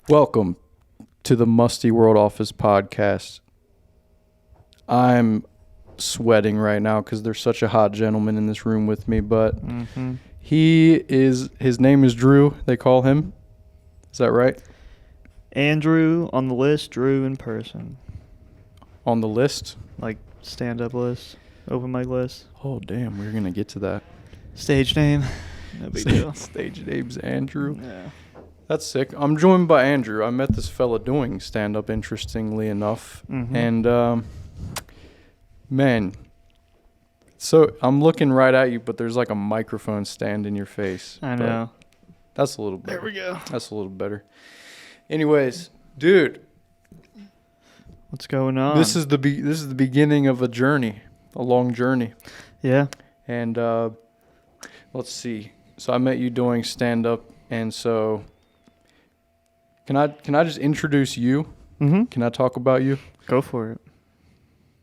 Welcome to the Musty World Office podcast. I'm sweating right now because there's such a hot gentleman in this room with me, but his name is Drew, they call him. Is that right? Andrew on the list, Drew in person. On the list? Like stand-up list, open mic list. Oh, damn, we're going to get to that. Stage name, no big deal. Stage name's Andrew. Yeah. That's sick. I'm joined by Andrew. I met this fella doing stand-up, interestingly enough. And, man, so I'm looking right at you, but there's like a microphone stand in your face. I know. That's a little better. There we go. That's a little better. Anyways, dude, What's going on? this is the beginning of a journey, a long journey. Yeah. And let's see. So I met you doing stand-up, and so can I just introduce you? Mm-hmm. Can I talk about you? Go for it.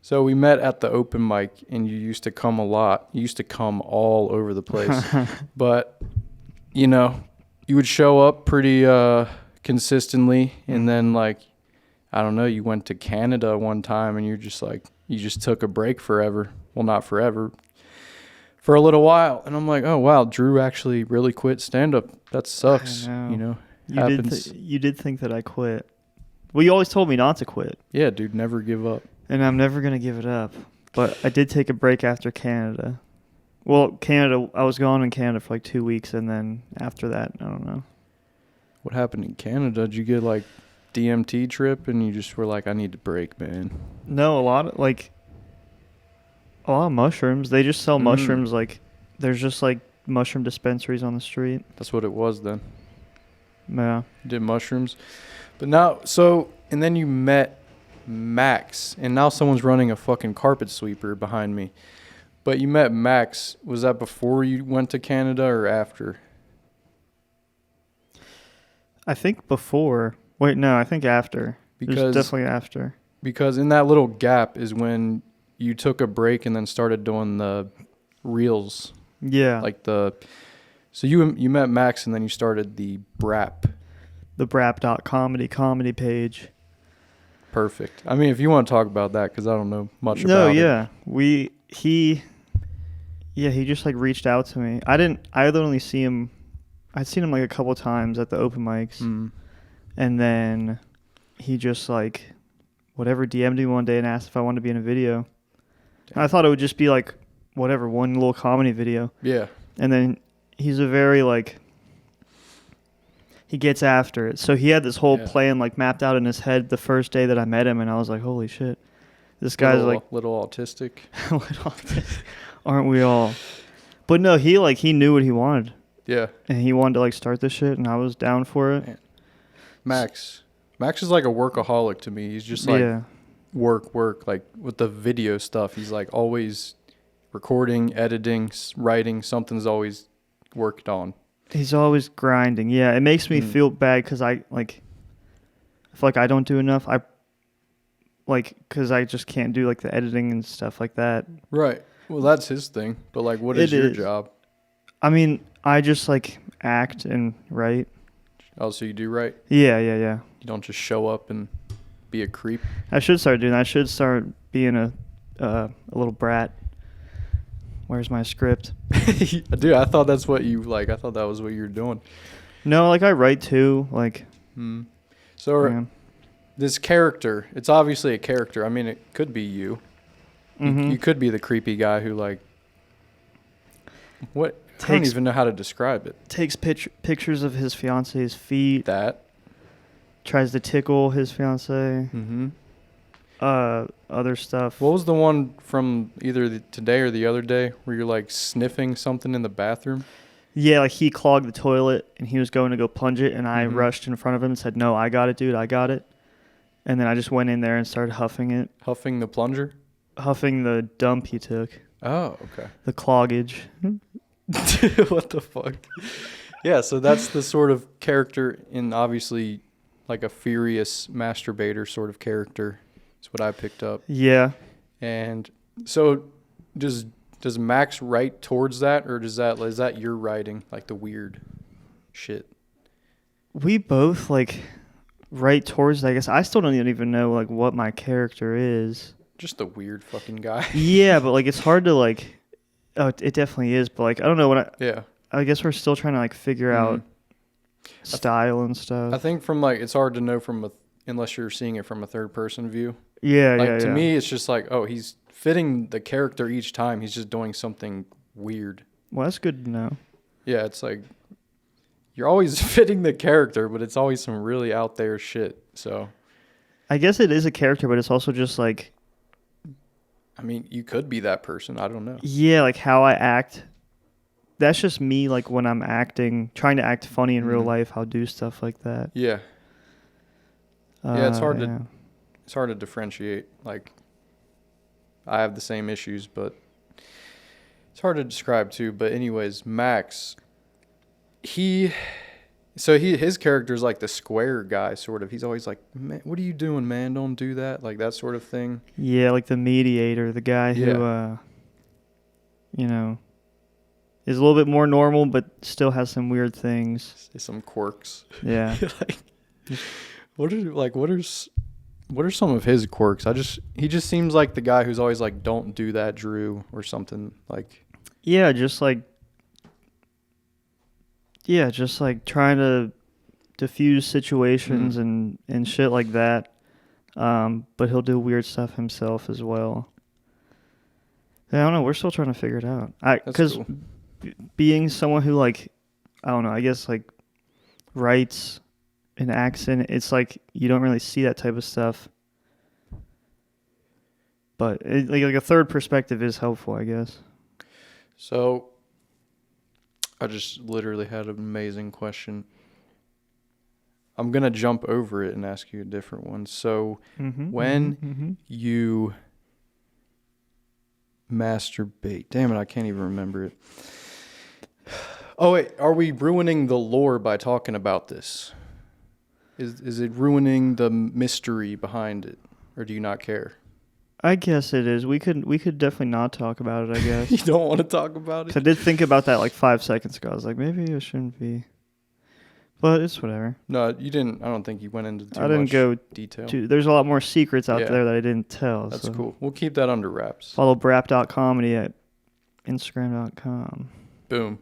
So we met at the open mic, and you used to come a lot. You used to come all over the place. But, you know, you would show up pretty consistently, and then, like, I don't know, you went to Canada one time, and you're just like, you just took a break forever. Well, not forever. For a little while. And I'm like, oh, wow, Drew actually really quit stand-up. That sucks, I know. you know. You did think that I quit. Well, you always told me not to quit. Yeah, dude, never give up. And I'm never going to give it up. But I did take a break after Canada. Well, Canada, I was gone in Canada for like 2 weeks, and then after that, I don't know. What happened in Canada? Did you get like DMT trip and you just were like, I need to break, man? No, a lot of mushrooms. They just sell mushrooms. Like, there's just like mushroom dispensaries on the street. That's what it was then. Yeah. You did mushrooms. But now, so, and then you met Max, and now someone's running a fucking carpet sweeper behind me. But you met Max. Was that before you went to Canada or after? I think before. Wait, no, I think after. It was definitely after. Because in that little gap is when you took a break and then started doing the reels. Yeah. So you met Max and then you started the BRAP. The BRAP.comedy page. Perfect. I mean, if you want to talk about that, because I don't know much about it. No, yeah. He just like reached out to me. I'd only see him, I'd seen him like a couple times at the open mics. And then he just like, whatever, DM'd me one day and asked if I wanted to be in a video. And I thought it would just be like, whatever, one little comedy video. Yeah. And then he's a very like, he gets after it. So he had this whole plan like mapped out in his head the first day that I met him, and I was like, holy shit. This guy's little autistic. Aren't we all? But no, he knew what he wanted. Yeah. And he wanted to like start this shit, and I was down for it. Man. Max is like a workaholic to me. He's just like work, like with the video stuff. He's like always recording, editing, writing. Something's always worked on. He's always grinding. Yeah, it makes me feel bad because I feel like I don't do enough. Because I just can't do like the editing and stuff like that. Right. Well, that's his thing. But like, what is your job? I mean, I just like act and write. Oh, so you do write? Yeah. You don't just show up and be a creep? I should start doing that. I should start being a little brat. Where's my script? Dude, I thought that's what you like. I thought that was what you were doing. No, like I write too. Like. So this character, it's obviously a character. I mean, it could be you. You could be the creepy guy who like. What? I don't even know how to describe it. Takes pictures of his fiance's feet. That. Tries to tickle his fiance. Other stuff. What was the one from either today or the other day where you're like sniffing something in the bathroom? Yeah, like he clogged the toilet and he was going to go plunge it, and I rushed in front of him and said, "No, I got it, dude, I got it." And then I just went in there and started huffing it. Huffing the plunger? Huffing the dump he took. Oh, okay. The cloggage. What the fuck? Yeah, so that's the sort of character in obviously like a furious masturbator sort of character. That's what I picked up. Yeah. And so does Max write towards that, or is that your writing, like the weird shit? We both like right towards it, I guess. I still don't even know like what my character is. Just a weird fucking guy. Yeah, but like it's hard to like. Oh, it definitely is, but like I don't know what Yeah. I guess we're still trying to like figure out style and stuff. I think from like it's hard to know unless you're seeing it from a third person view. Yeah, Like to me, it's just like, oh, he's fitting the character each time. He's just doing something weird. Well, that's good to know. Yeah, it's like you're always fitting the character, but it's always some really out there shit. So I guess it is a character, but it's also just like. I mean, you could be that person. I don't know. Yeah, like how I act. That's just me, like when I'm acting, trying to act funny in real life. I'll do stuff like that. Yeah. Yeah, it's hard to differentiate. Like, I have the same issues, but it's hard to describe too. But anyways, Max, his character is like the square guy, sort of. He's always like, man, what are you doing, man? Don't do that. Like that sort of thing. Yeah, like the mediator, the guy who, is a little bit more normal, but still has some weird things. Some quirks. Yeah. Like, what are some of his quirks? He just seems like the guy who's always like, don't do that, Drew, or something like. Yeah, just like trying to diffuse situations and shit like that. But he'll do weird stuff himself as well. I don't know. We're still trying to figure it out. Because cool. Being someone who like, I don't know, I guess like writes an accent, it's like you don't really see that type of stuff. But like a third perspective is helpful, I guess. So I just literally had an amazing question. I'm going to jump over it and ask you a different one. So when you masturbate, damn it, I can't even remember it. Oh, wait, are we ruining the lore by talking about this? Is it ruining the mystery behind it, or do you not care? I guess it is. We could definitely not talk about it, I guess. You don't want to talk about it? I did think about that like 5 seconds ago. I was like, maybe it shouldn't be. But it's whatever. No, you didn't. I don't think you went into too much detail. There's a lot more secrets out there that I didn't tell. That's cool. We'll keep that under wraps. Follow BRAP.comedy at Instagram.com. Boom.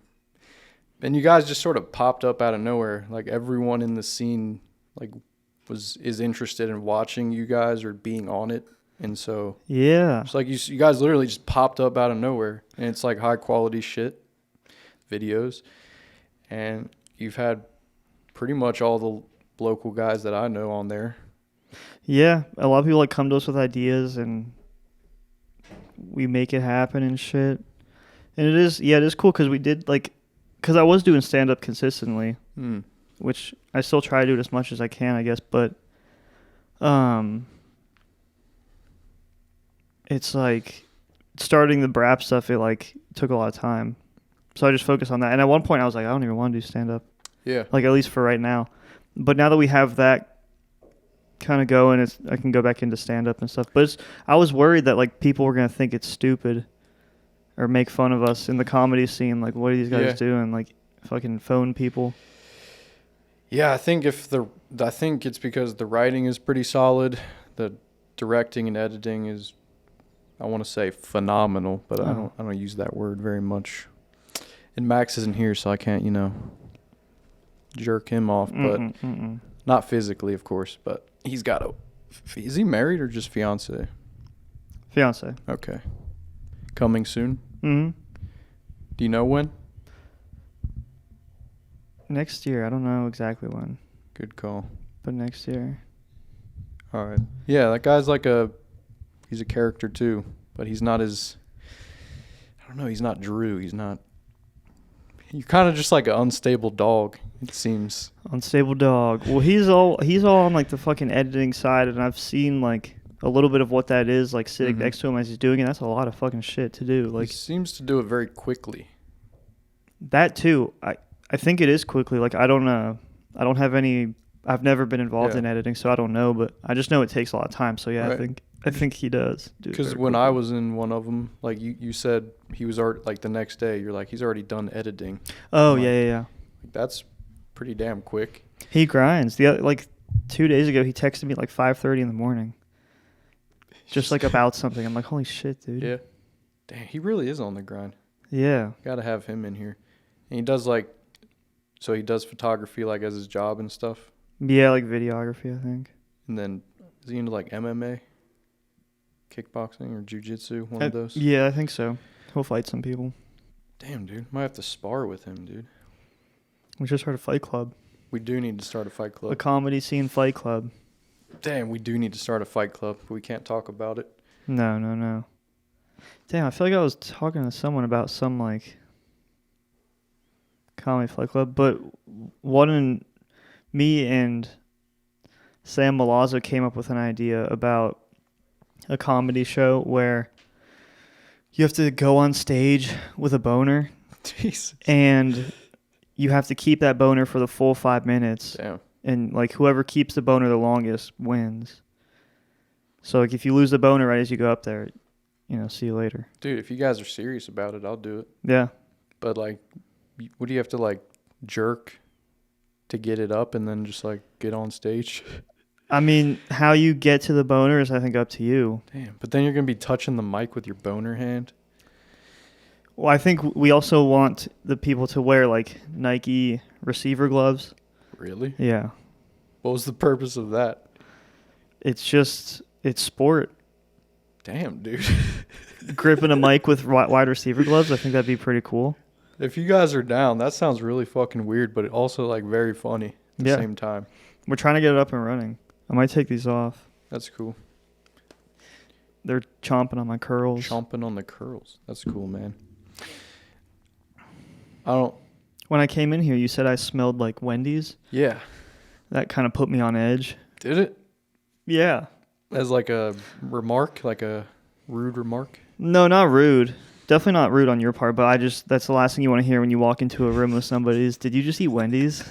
And you guys just sort of popped up out of nowhere. Like everyone in the scene like is interested in watching you guys or being on it. And so it's like you guys literally just popped up out of nowhere, and it's like high quality shit videos, and you've had pretty much all the local guys that I know on there. Yeah, a lot of people like come to us with ideas, and we make it happen and shit. And it is cool because we did because I was doing stand up consistently, which I still try to do it as much as I can, I guess, but it's like starting the BRAP stuff, it like took a lot of time. So I just focused on that. And at one point I was like, I don't even want to do stand up. Yeah. Like at least for right now. But now that we have that kind of going, I can go back into stand up and stuff. But I was worried that like people were going to think it's stupid or make fun of us in the comedy scene. Like, what are these guys doing? Like fucking phone people. Yeah, I think it's because the writing is pretty solid. The directing and editing is, I want to say, phenomenal, but I don't use that word very much. And Max isn't here, so I can't, jerk him off, but not physically, of course. But he's got is he married or just fiance? Fiance. Okay. Coming soon? Mm-hmm. Do you know when? Next year. I don't know exactly when. Good call. But next year. All right. Yeah, that guy's he's a character too, but he's not he's not Drew. You're kind of just like an unstable dog, it seems. Unstable dog. Well, he's all on like the fucking editing side, and I've seen like a little bit of what that is, like sitting next to him as he's doing it. That's a lot of fucking shit to do. Like, he seems to do it very quickly. That too. I think it is quickly. Like I don't have any. I've never been involved in editing, so I don't know, but I just know it takes a lot of time. So yeah, right. I think he does. Because when I was in one of them, like you said, he was already like the next day. You're like, he's already done editing. Oh yeah. That's pretty damn quick. He grinds. 2 days ago, he texted me like 5:30 in the morning. Just like about something. I'm like, holy shit, dude. Yeah. Damn, he really is on the grind. Yeah. Gotta have him in here. And he does like, so he does photography like as his job and stuff. Yeah, like videography, I think. And then is he into like MMA, kickboxing, or jiu-jitsu? One of those. Yeah, I think so. He'll fight some people. Damn, dude, might have to spar with him, dude. We should start a fight club. We do need to start a fight club. A comedy scene fight club. Damn, we do need to start a fight club, but we can't talk about it. No. Damn, I feel like I was talking to someone about some like comedy fight club, but me and Sam Milazzo came up with an idea about a comedy show where you have to go on stage with a boner. Jesus. And you have to keep that boner for the full 5 minutes. Damn. And like whoever keeps the boner the longest wins. So like if you lose the boner right as you go up there, see you later. Dude, if you guys are serious about it, I'll do it. Yeah. But like, what do you have to like jerk to get it up and then just like get on stage? I mean, how you get to the boner is I think up to you. Damn. But then you're going to be touching the mic with your boner hand. Well, I think we also want the people to wear like Nike receiver gloves. Really? Yeah. What was the purpose of that? It's sport. Damn, dude. Gripping a mic with wide receiver gloves, I think that'd be pretty cool. If you guys are down, that sounds really fucking weird, but also like very funny at the same time. We're trying to get it up and running. I might take these off. That's cool. They're chomping on my curls. Chomping on the curls. That's cool, man. When I came in here, you said I smelled like Wendy's. Yeah. That kind of put me on edge. Did it? Yeah. As like a remark, like a rude remark? No, not rude. Definitely not rude on your part, but that's the last thing you want to hear when you walk into a room with somebody is, did you just eat Wendy's?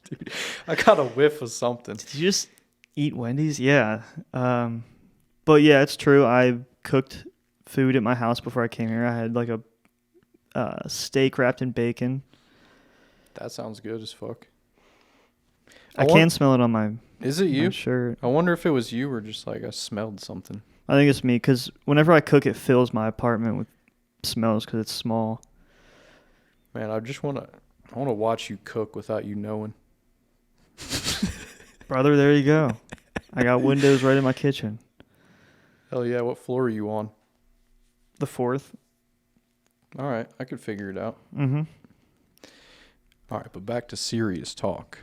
Dude, I got a whiff of something. Did you just eat Wendy's? Yeah. But yeah, it's true. I cooked food at my house before I came here. I had like a steak wrapped in bacon. That sounds good as fuck. I can smell it on my Is it you? shirt. I wonder if it was you or just like I smelled something. I think it's me because whenever I cook, it fills my apartment with smells because it's small. Man, I want to watch you cook without you knowing. Brother, there you go. I got windows right in my kitchen. Hell yeah, what floor are you on? The 4th. All right, I could figure it out. Mm-hmm. All right, but back to serious talk.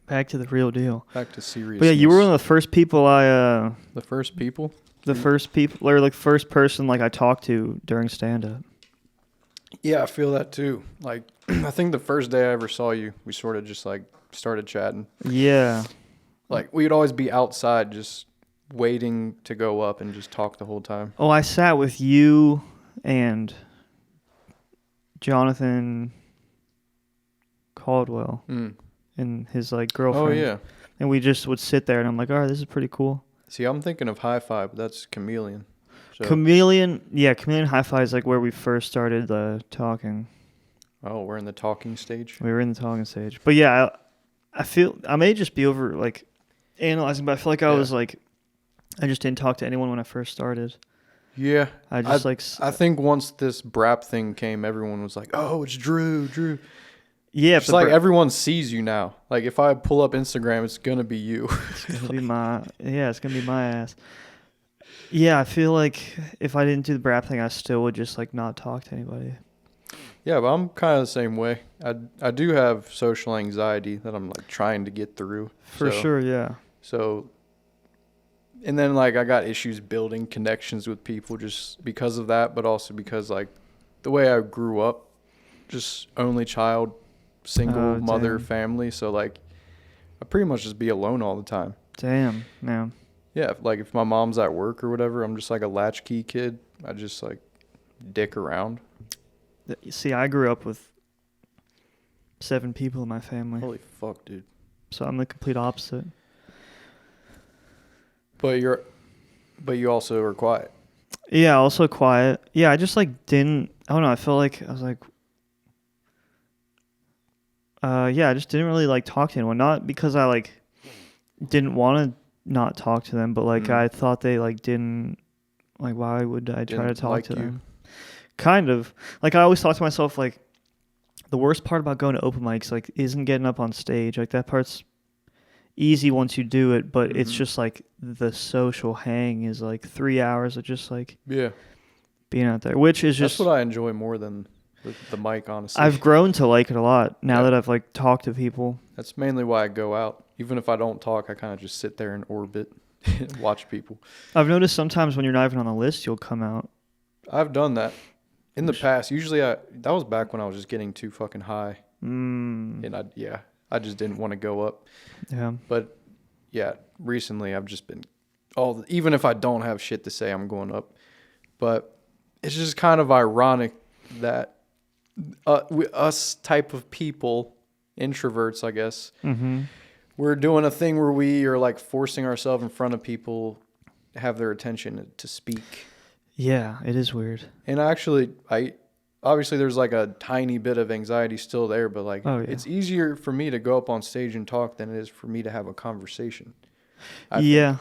Back to the real deal. Back to serious. But yeah, you were one of the first people The first people? or like first person like I talked to during stand-up. Yeah, I feel that too. Like, I think the first day I ever saw you, we sort of just like started chatting. Yeah. Like, we'd always be outside just waiting to go up and just talk the whole time. Oh, I sat with you and Jonathan Caldwell and his like girlfriend. Oh, yeah. And we just would sit there and I'm like, all right, this is pretty cool. See, I'm thinking of Hi-Fi, but that's Chameleon. So. Chameleon Hi-Fi is like where we first started talking. Oh, we're in the talking stage? We were in the talking stage. But yeah, I feel, I may just be over like analyzing, but I feel like I was like, I just didn't talk to anyone when I first started. Yeah. I think once this BRAP thing came, everyone was like, oh, it's Drew. Yeah. It's like everyone sees you now. Like if I pull up Instagram, it's going to be you. It's going to be it's going to be my ass. Yeah, I feel like if I didn't do the BRAP thing, I still would just like not talk to anybody. Yeah, but I'm kind of the same way. I do have social anxiety that I'm like trying to get through. For sure, yeah. So, and then like I got issues building connections with people just because of that, but also because like the way I grew up, just only child, single mother family. So like I pretty much just be alone all the time. Damn, man. Yeah, like if my mom's at work or whatever, I'm just like a latchkey kid. I just like dick around. See, I grew up with 7 people in my family. Holy fuck, dude. So I'm the complete opposite. But you also are quiet. Yeah, also quiet. Yeah, I just like didn't, I don't know, I felt like I was like, I just didn't really like talk to anyone. Not because I like didn't want to not talk to them, but like I thought they like didn't like. Why would I try to talk to them? Kind of. Like I always thought to myself like the worst part about going to open mics like isn't getting up on stage. Like that part's easy once you do it, but it's just like the social hang is like 3 hours of just like being out there, which is just that's what I enjoy more than the mic, honestly. I've grown to like it a lot now that I've like talked to people. That's mainly why I go out. Even if I don't talk, I kind of just sit there in orbit and watch people. I've noticed sometimes when you're not even on the list, you'll come out. I've done that in the past. Usually that was back when I was just getting too fucking high. And I just didn't want to go up. Yeah. But yeah, recently I've just been even if I don't have shit to say, I'm going up. But it's just kind of ironic that us type of people, introverts, I guess, we're doing a thing where we are like forcing ourselves in front of people to have their attention to speak. Yeah, it is weird. And actually, obviously there's like a tiny bit of anxiety still there, but like it's easier for me to go up on stage and talk than it is for me to have a conversation. I think.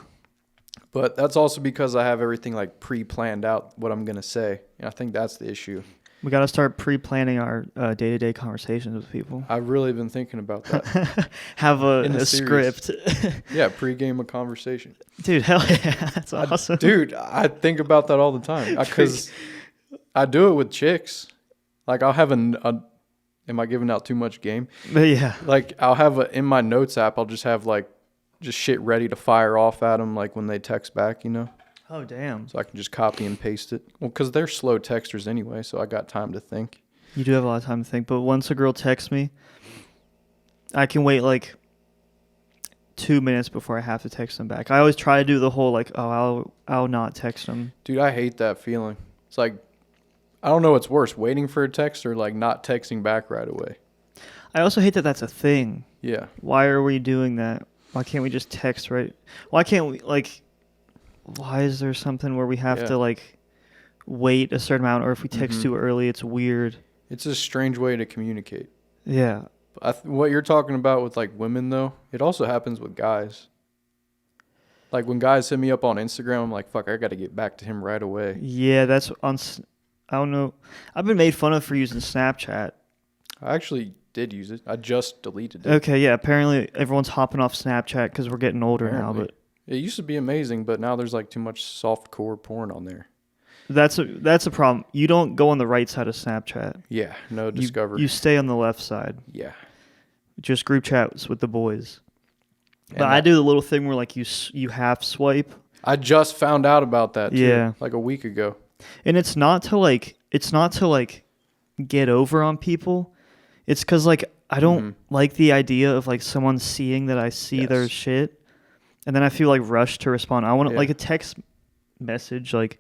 But that's also because I have everything like pre-planned out what I'm going to say. And I think that's the issue. We got to start pre-planning our day-to-day conversations with people. I've really been thinking about that. Have a script. Yeah, pre-game a conversation. Dude, hell yeah. That's awesome. I think about that all the time. Because I do it with chicks. Like, I'll have am I giving out too much game? Yeah. Like, I'll have in my notes app, I'll just have, like, just shit ready to fire off at them, like, when they text back, you know? Oh, damn. So I can just copy and paste it. Well, because they're slow texters anyway, so I got time to think. You do have a lot of time to think, but once a girl texts me, I can wait, like, 2 minutes before I have to text them back. I always try to do the whole, like, I'll not text them. Dude, I hate that feeling. It's like, I don't know what's worse, waiting for a text or, like, not texting back right away. I also hate that that's a thing. Yeah. Why are we doing that? Why can't we just text right? Why can't we, like, why is there something where we have to, like, wait a certain amount, or if we text too early, it's weird? It's a strange way to communicate. Yeah. What you're talking about with, like, women, though, it also happens with guys. Like, when guys hit me up on Instagram, I'm like, fuck, I got to get back to him right away. Yeah, that's on... I don't know. I've been made fun of for using Snapchat. I actually did use it. I just deleted it. Okay, yeah. Apparently, everyone's hopping off Snapchat because we're getting older now. But it used to be amazing, but now there's like too much softcore porn on there. That's a problem. You don't go on the right side of Snapchat. Yeah, no discovery. You stay on the left side. Yeah. Just group chats with the boys. But I do the little thing where like you half swipe. I just found out about that too. Yeah. Like a week ago. And it's not to like get over on people. It's because like I don't like the idea of like someone seeing that I see their shit, and then I feel like rushed to respond. I want to like a text message. Like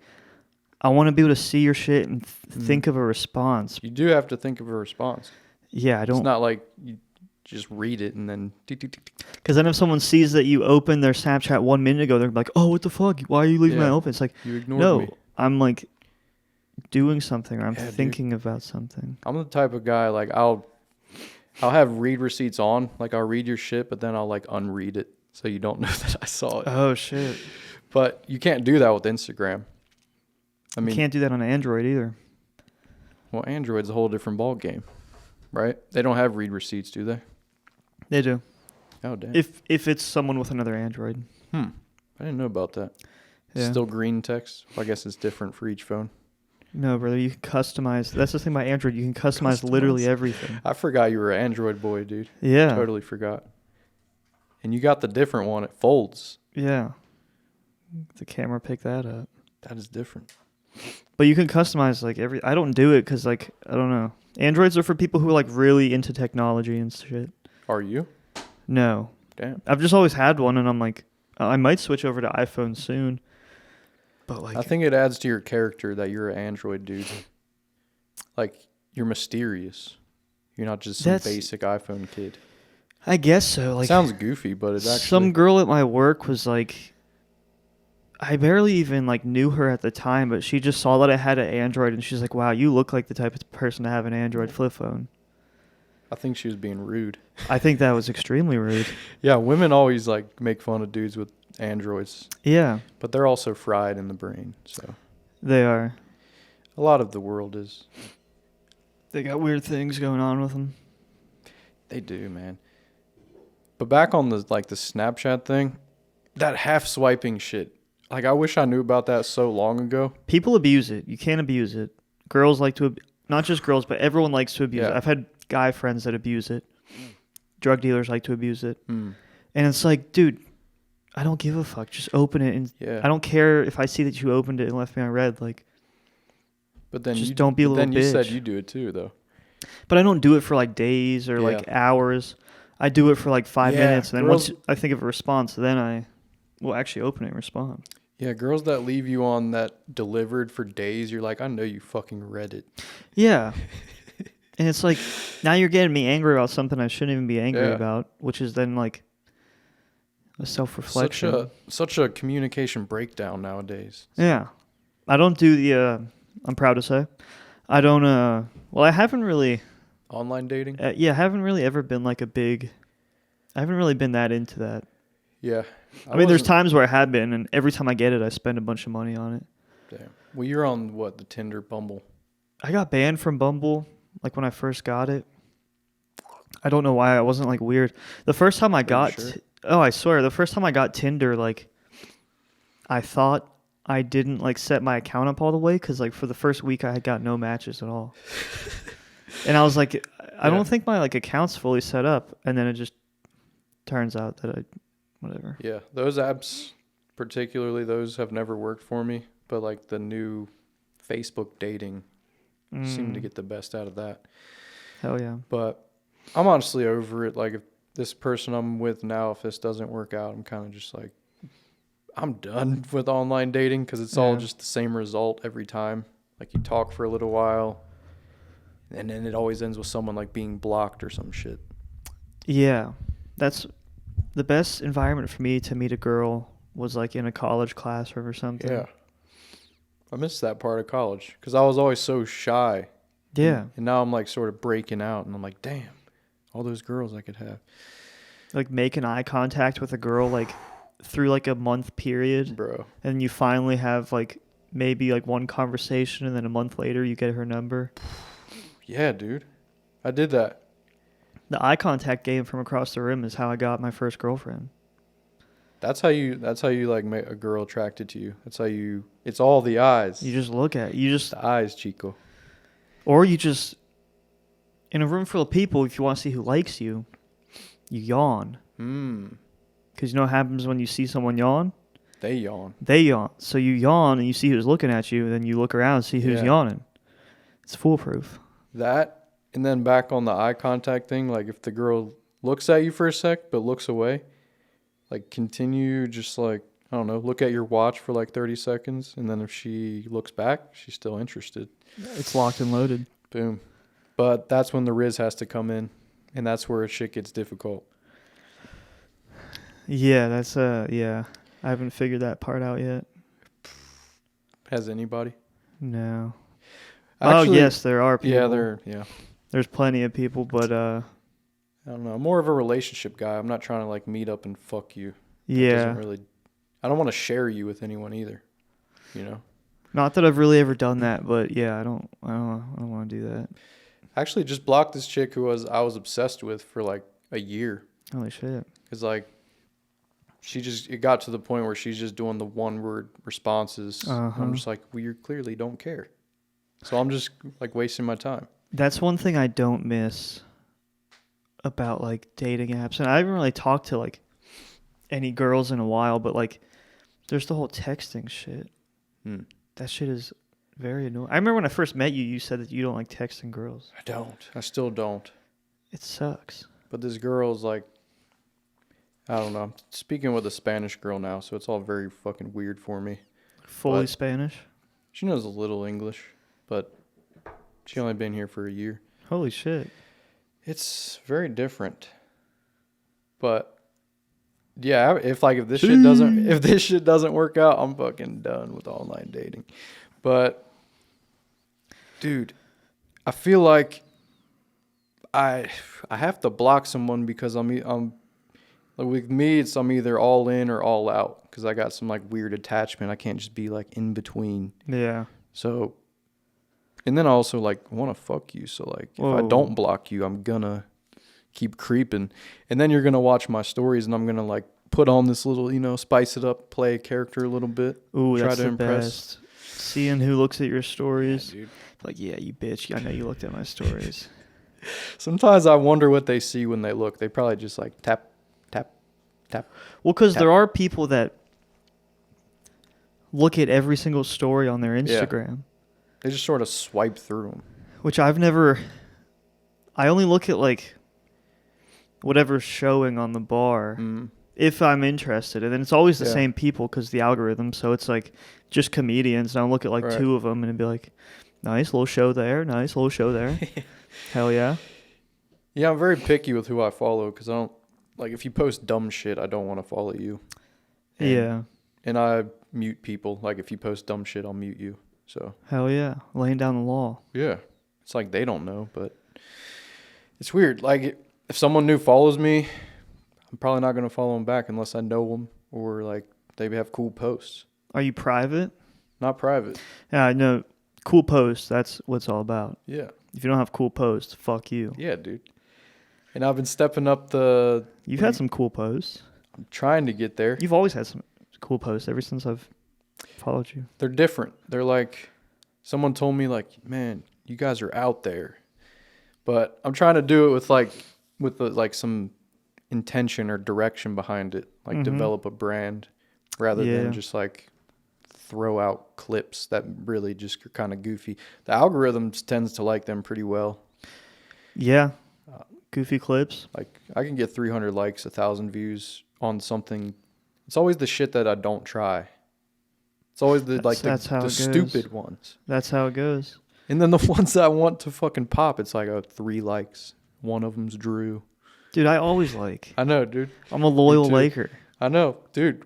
I want to be able to see your shit and think of a response. You do have to think of a response. Yeah, I don't. It's not like you just read it and then. Because then if someone sees that you opened their Snapchat 1 minute ago, they're like, "Oh, what the fuck? Why are you leaving that open?" It's like, you ignored me. I'm like doing something, or I'm thinking about something. I'm the type of guy, like I'll have read receipts on, like I'll read your shit, but then I'll like unread it so you don't know that I saw it. Oh shit. But you can't do that with Instagram. I mean, you can't do that on Android either. Well, Android's a whole different ball game, right? They don't have read receipts, do they? They do. Oh damn. If it's someone with another Android. I didn't know about that. Yeah. Still green text. Well, I guess it's different for each phone. No, brother, you can customize. That's the thing about Android. You can customize literally everything. I forgot you were an Android boy, dude. Yeah. I totally forgot. And you got the different one. It folds. Yeah. The camera picked that up. That is different. But you can customize like I don't do it because like, I don't know. Androids are for people who are like really into technology and shit. Are you? No. Damn. I've just always had one, and I'm like, I might switch over to iPhone soon. But like, I think it adds to your character that you're an Android dude. Like, you're mysterious. You're not just some basic iPhone kid. I guess so. Like, sounds goofy, but it's actually... Some girl at my work was like, I barely even like knew her at the time, but she just saw that I had an Android, and she's like, "Wow, you look like the type of person to have an Android flip phone." I think she was being rude. I think that was extremely rude. Yeah, women always like make fun of dudes with androids. Yeah. But they're also fried in the brain, so. They are. A lot of the world is. They got weird things going on with them. They do, man. But back on the Snapchat thing, that half swiping shit. Like, I wish I knew about that so long ago. People abuse it. You can't abuse it. Girls like to, not just girls, but everyone likes to abuse it. I've had guy friends that abuse it. Drug dealers like to abuse it. And it's like, dude, I don't give a fuck. Just open it. And I don't care if I see that you opened it and left me on red. Like, but then just don't be a little bitch. Then you said you do it too, though. But I don't do it for like days or like hours. I do it for like 5 minutes. And then once I think of a response, then I will actually open it and respond. Yeah, girls that leave you on that delivered for days, you're like, I know you fucking read it. Yeah. And it's like, now you're getting me angry about something I shouldn't even be angry about, which is then like a self-reflection. Such a communication breakdown nowadays. Yeah. I don't do the, I'm proud to say, I don't, well, I haven't really. Online dating? I haven't really ever been like I haven't really been that into that. Yeah. I mean, there's times where I have been, and every time I get it, I spend a bunch of money on it. Damn. Well, you're on what, the Tinder, Bumble? I got banned from Bumble, like when I first got it. I don't know why. I wasn't like weird. The first time I got, I swear, the first time I got Tinder, like, I thought I didn't like set my account up all the way because like for the first week I had got no matches at all. And I was like, I don't think my like account's fully set up, and then it just turns out that whatever. Yeah, those apps, particularly those, have never worked for me. But like the new Facebook dating seemed to get the best out of that. Hell yeah. But I'm honestly over it. Like if this person I'm with now, if this doesn't work out, I'm kind of just like, I'm done with online dating because it's all just the same result every time. Like you talk for a little while, and then it always ends with someone like being blocked or some shit. Yeah, that's the best environment for me to meet a girl was like in a college classroom or something. Yeah. I missed that part of college because I was always so shy. Yeah. And now I'm like sort of breaking out and I'm like, damn, all those girls I could have. Like making eye contact with a girl like through like a month period. Bro. And you finally have like maybe like one conversation and then a month later you get her number. Yeah, dude. I did that. The eye contact game from across the room is how I got my first girlfriend. That's how you like make a girl attracted to you. It's all the eyes. You just look at it. The eyes, Chico. Or you just, in a room full of people, if you want to see who likes you, you yawn. Because you know what happens when you see someone yawn? They yawn. So you yawn and you see who's looking at you, then you look around and see who's yawning. It's foolproof. That, and then back on the eye contact thing, like if the girl looks at you for a sec but looks away, like continue just like, I don't know, look at your watch for like 30 seconds, and then if she looks back, she's still interested. It's locked and loaded. Boom. But that's when the Riz has to come in, and that's where shit gets difficult. Yeah, that's I haven't figured that part out yet. Has anybody? No. Actually, yes, there are people. Yeah. There's plenty of people, but I don't know. I'm more of a relationship guy. I'm not trying to like meet up and fuck you. Yeah. I don't want to share you with anyone either. You know. Not that I've really ever done that, but yeah, I don't want to do that. I actually just blocked this chick who I was obsessed with for like a year. Holy shit. Cuz like it got to the point where she's just doing the one word responses. I'm just like, well, you clearly don't care. So I'm just like wasting my time. That's one thing I don't miss about like dating apps. And I haven't really talked to like any girls in a while, but like there's the whole texting shit. That shit is very annoying. I remember when I first met you, you said that you don't like texting girls. I don't. I still don't. It sucks. But this girl's like, I don't know. I'm speaking with a Spanish girl now, so it's all very fucking weird for me. Fully Spanish? She knows a little English, but she only been here for a year. Holy shit. It's very different. But yeah, if this shit doesn't work out, I'm fucking done with online dating. But dude, I feel like I have to block someone because like, with me I'm either all in or all out because I got some like weird attachment. I can't just be like in between. Yeah. So, and then I also like want to fuck you. So like if I don't block you, I'm gonna keep creeping, and then you're gonna watch my stories, and I'm gonna like put on this little, spice it up, play a character a little bit. Ooh, try that's to the impress. best. Seeing who looks at your stories. Yeah, dude. Like, yeah, you bitch. I know you looked at my stories. Sometimes I wonder what they see when they look. They probably just like tap, tap, tap. Well, because Tap. there are people that look at every single story on their Instagram. They just sort of swipe through them. Which I've never... I only look at, like, whatever's showing on the bar if I'm interested. And then it's always the same people because the algorithm. So it's, like, just comedians. And I'll look at, like, two of them and it'd be like, nice little show there. Nice little show there. Hell yeah. Yeah, I'm very picky with who I follow because I don't... Like, if you post dumb shit, I don't want to follow you. And I mute people. Like, if you post dumb shit, I'll mute you. So. Hell yeah. Laying down the law. Yeah. It's like they don't know, but it's weird. Like, if someone new follows me, I'm probably not going to follow them back unless I know them or, like, they have cool posts. Are you private? Not private. Yeah, I know. Cool posts. That's what it's all about. Yeah. If you don't have cool posts, fuck you. Yeah, dude. And I've been stepping up the... You've had some cool posts. I'm trying to get there. You've always had some cool posts ever since I've followed you. They're different. They're like... Someone told me, like, man, you guys are out there. But I'm trying to do it with some intention or direction behind it. Like, develop a brand rather than just, like, throw out clips that really just are kind of goofy. The algorithm tends to like them pretty well. Yeah. Goofy clips. Like, I can get 300 likes, 1,000 views on something. It's always the shit that I don't try. It's always the stupid ones. That's how it goes. And then the ones that I want to fucking pop, it's like 3 likes. One of them's Drew. Dude, I always like. I know, dude. I'm a loyal liker. I know, dude.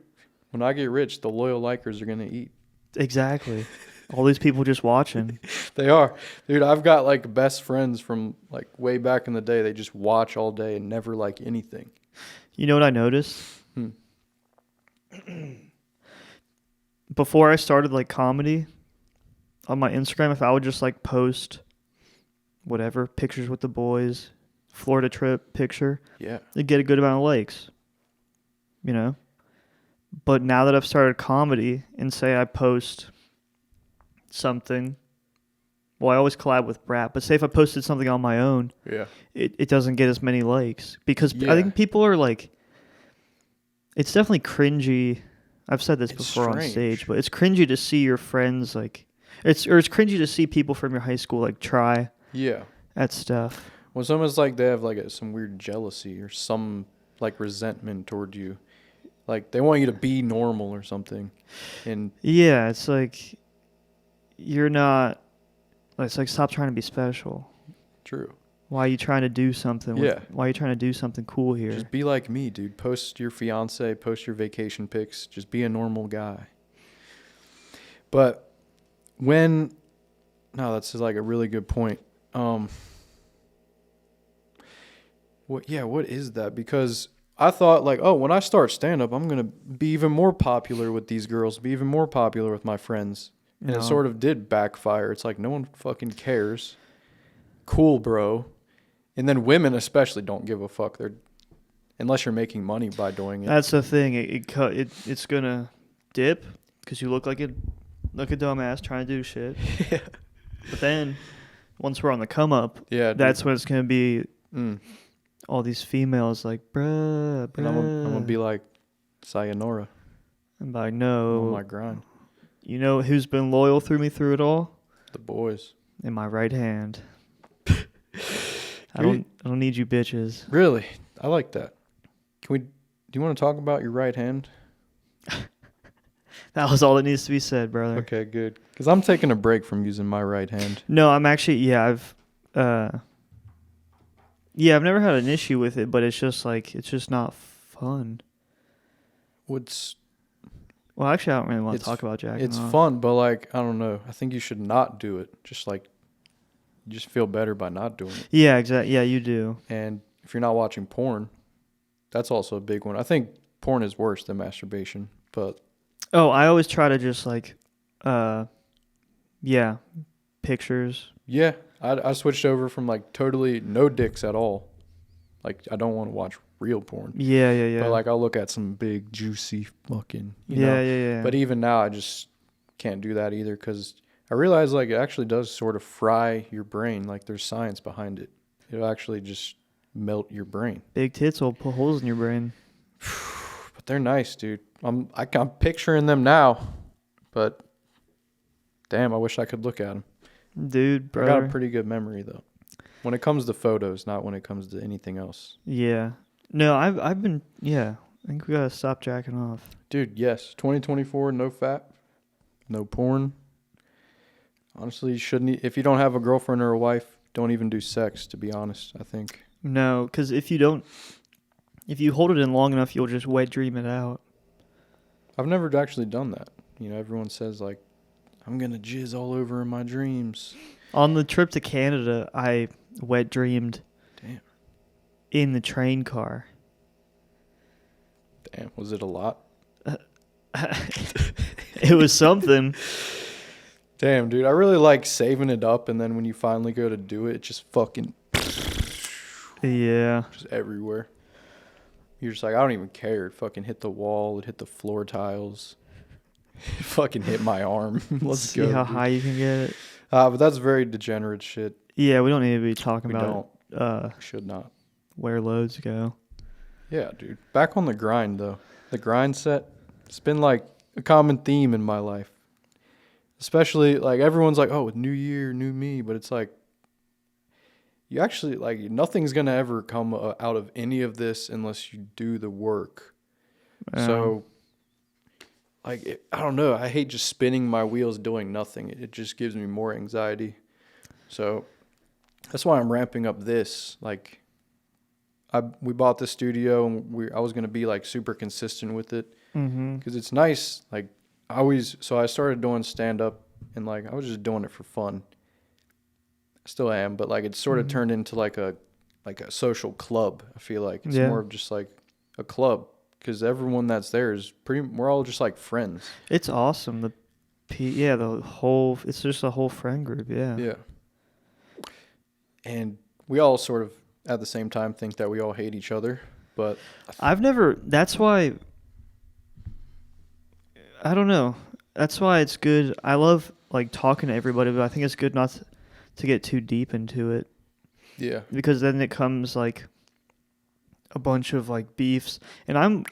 When I get rich, the loyal likers are going to eat. Exactly. All these people just watching. They are. Dude, I've got like best friends from like way back in the day. They just watch all day and never like anything. You know what I noticed? Before I started like comedy on my Instagram, if I would just like post whatever, pictures with the boys, Florida trip picture, it'd get a good amount of likes. You know? But now that I've started comedy and say I post something, well, I always collab with BRAP, but say if I posted something on my own, it doesn't get as many likes because I think people are like, it's definitely cringy. I've said this before on stage, but it's cringy to see your friends like, it's cringy to see people from your high school like try at stuff. Well, it's almost like they have like some weird jealousy or some like resentment toward you. Like, they want you to be normal or something. And yeah, it's like, you're not... It's like, stop trying to be special. True. Why are you trying to do something? Why are you trying to do something cool here? Just be like me, dude. Post your fiance, post your vacation pics. Just be a normal guy. But when... No, that's like a really good point. What is that? Because... I thought, like, when I start stand-up, I'm going to be even more popular with these girls, be even more popular with my friends. And it sort of did backfire. It's like, no one fucking cares. Cool, bro. And then women especially don't give a fuck. Unless you're making money by doing it. That's the thing. It's going to dip because you look like a dumbass trying to do shit. Yeah. But then, once we're on the come-up, that's when it's going to be... all these females like, bruh. And I'm gonna be like, sayonara. I'm like, no. I'm on my grind. You know who's been loyal through me through it all? The boys. In my right hand. I don't need you bitches. Really? I like that. Do you want to talk about your right hand? That was all that needs to be said, brother. Okay, good. Because I'm taking a break from using my right hand. No, I'm actually, I've never had an issue with it, but it's just like, it's just not fun. Well, actually, I don't really want to talk about jacking It's off. fun, but like, I don't know. I think you should not do it. Just like you just feel better by not doing it. Yeah, exactly. Yeah, you do. And if you're not watching porn, that's also a big one. I think porn is worse than masturbation, but Oh, I always try to just like, yeah, pictures. yeah, I switched over from like totally no dicks at all. Like I don't want to watch real porn. Yeah, yeah, yeah. But like I'll look at some big juicy fucking, you yeah, know. yeah, yeah. But even now I just can't do that either because I realize like it actually does sort of fry your brain. Like there's science behind it. It'll actually just melt your brain. Big tits will put holes in your brain. But they're nice, dude. I'm picturing them now, but damn, I wish I could look at them. Dude, brother. I got a pretty good memory though. When it comes to photos, not when it comes to anything else. Yeah. No, I've been, yeah. I think we gotta stop jacking off. Dude, yes. 2024, no fat, no porn. Honestly, you shouldn't. If you don't have a girlfriend or a wife, don't even do sex, to be honest, I think. No, because if you hold it in long enough, you'll just wet dream it out. I've never actually done that. You know, everyone says, like, I'm going to jizz all over in my dreams. On the trip to Canada, I wet dreamed. Damn. In the train car. Damn, was it a lot? It was something. Damn, dude, I really like saving it up, and then when you finally go to do it, it just fucking... Yeah. Just everywhere. You're just like, I don't even care. It fucking hit the wall. It hit the floor tiles. It fucking hit my arm. Let's See go. how dude. high you can get it. But that's very degenerate shit. Yeah, we don't need to be talking We about Should not. where loads go. Yeah, dude. Back on the grind, though. The grind set, it's been like a common theme in my life. Especially, like, everyone's like, oh, new year, new me. But it's like, you actually, like, nothing's going to ever come out of any of this unless you do the work. So, like, I don't know. I hate just spinning my wheels doing nothing. It just gives me more anxiety. So, that's why I'm ramping up this. Like, we bought this studio, and I was going to be, like, super consistent with it. Because it's nice. Like, so I started doing stand-up, and, like, I was just doing it for fun. Still am, but like it's sort of turned into like a social club. I feel like it's more of just like a club because everyone that's there is we're all just like friends. It's awesome. It's just a whole friend group. Yeah. And we all sort of at the same time think that we all hate each other, but that's why I don't know. That's why it's good. I love like talking to everybody, but I think it's good not to get too deep into it. Yeah. Because then it comes like a bunch of like beefs. And I'm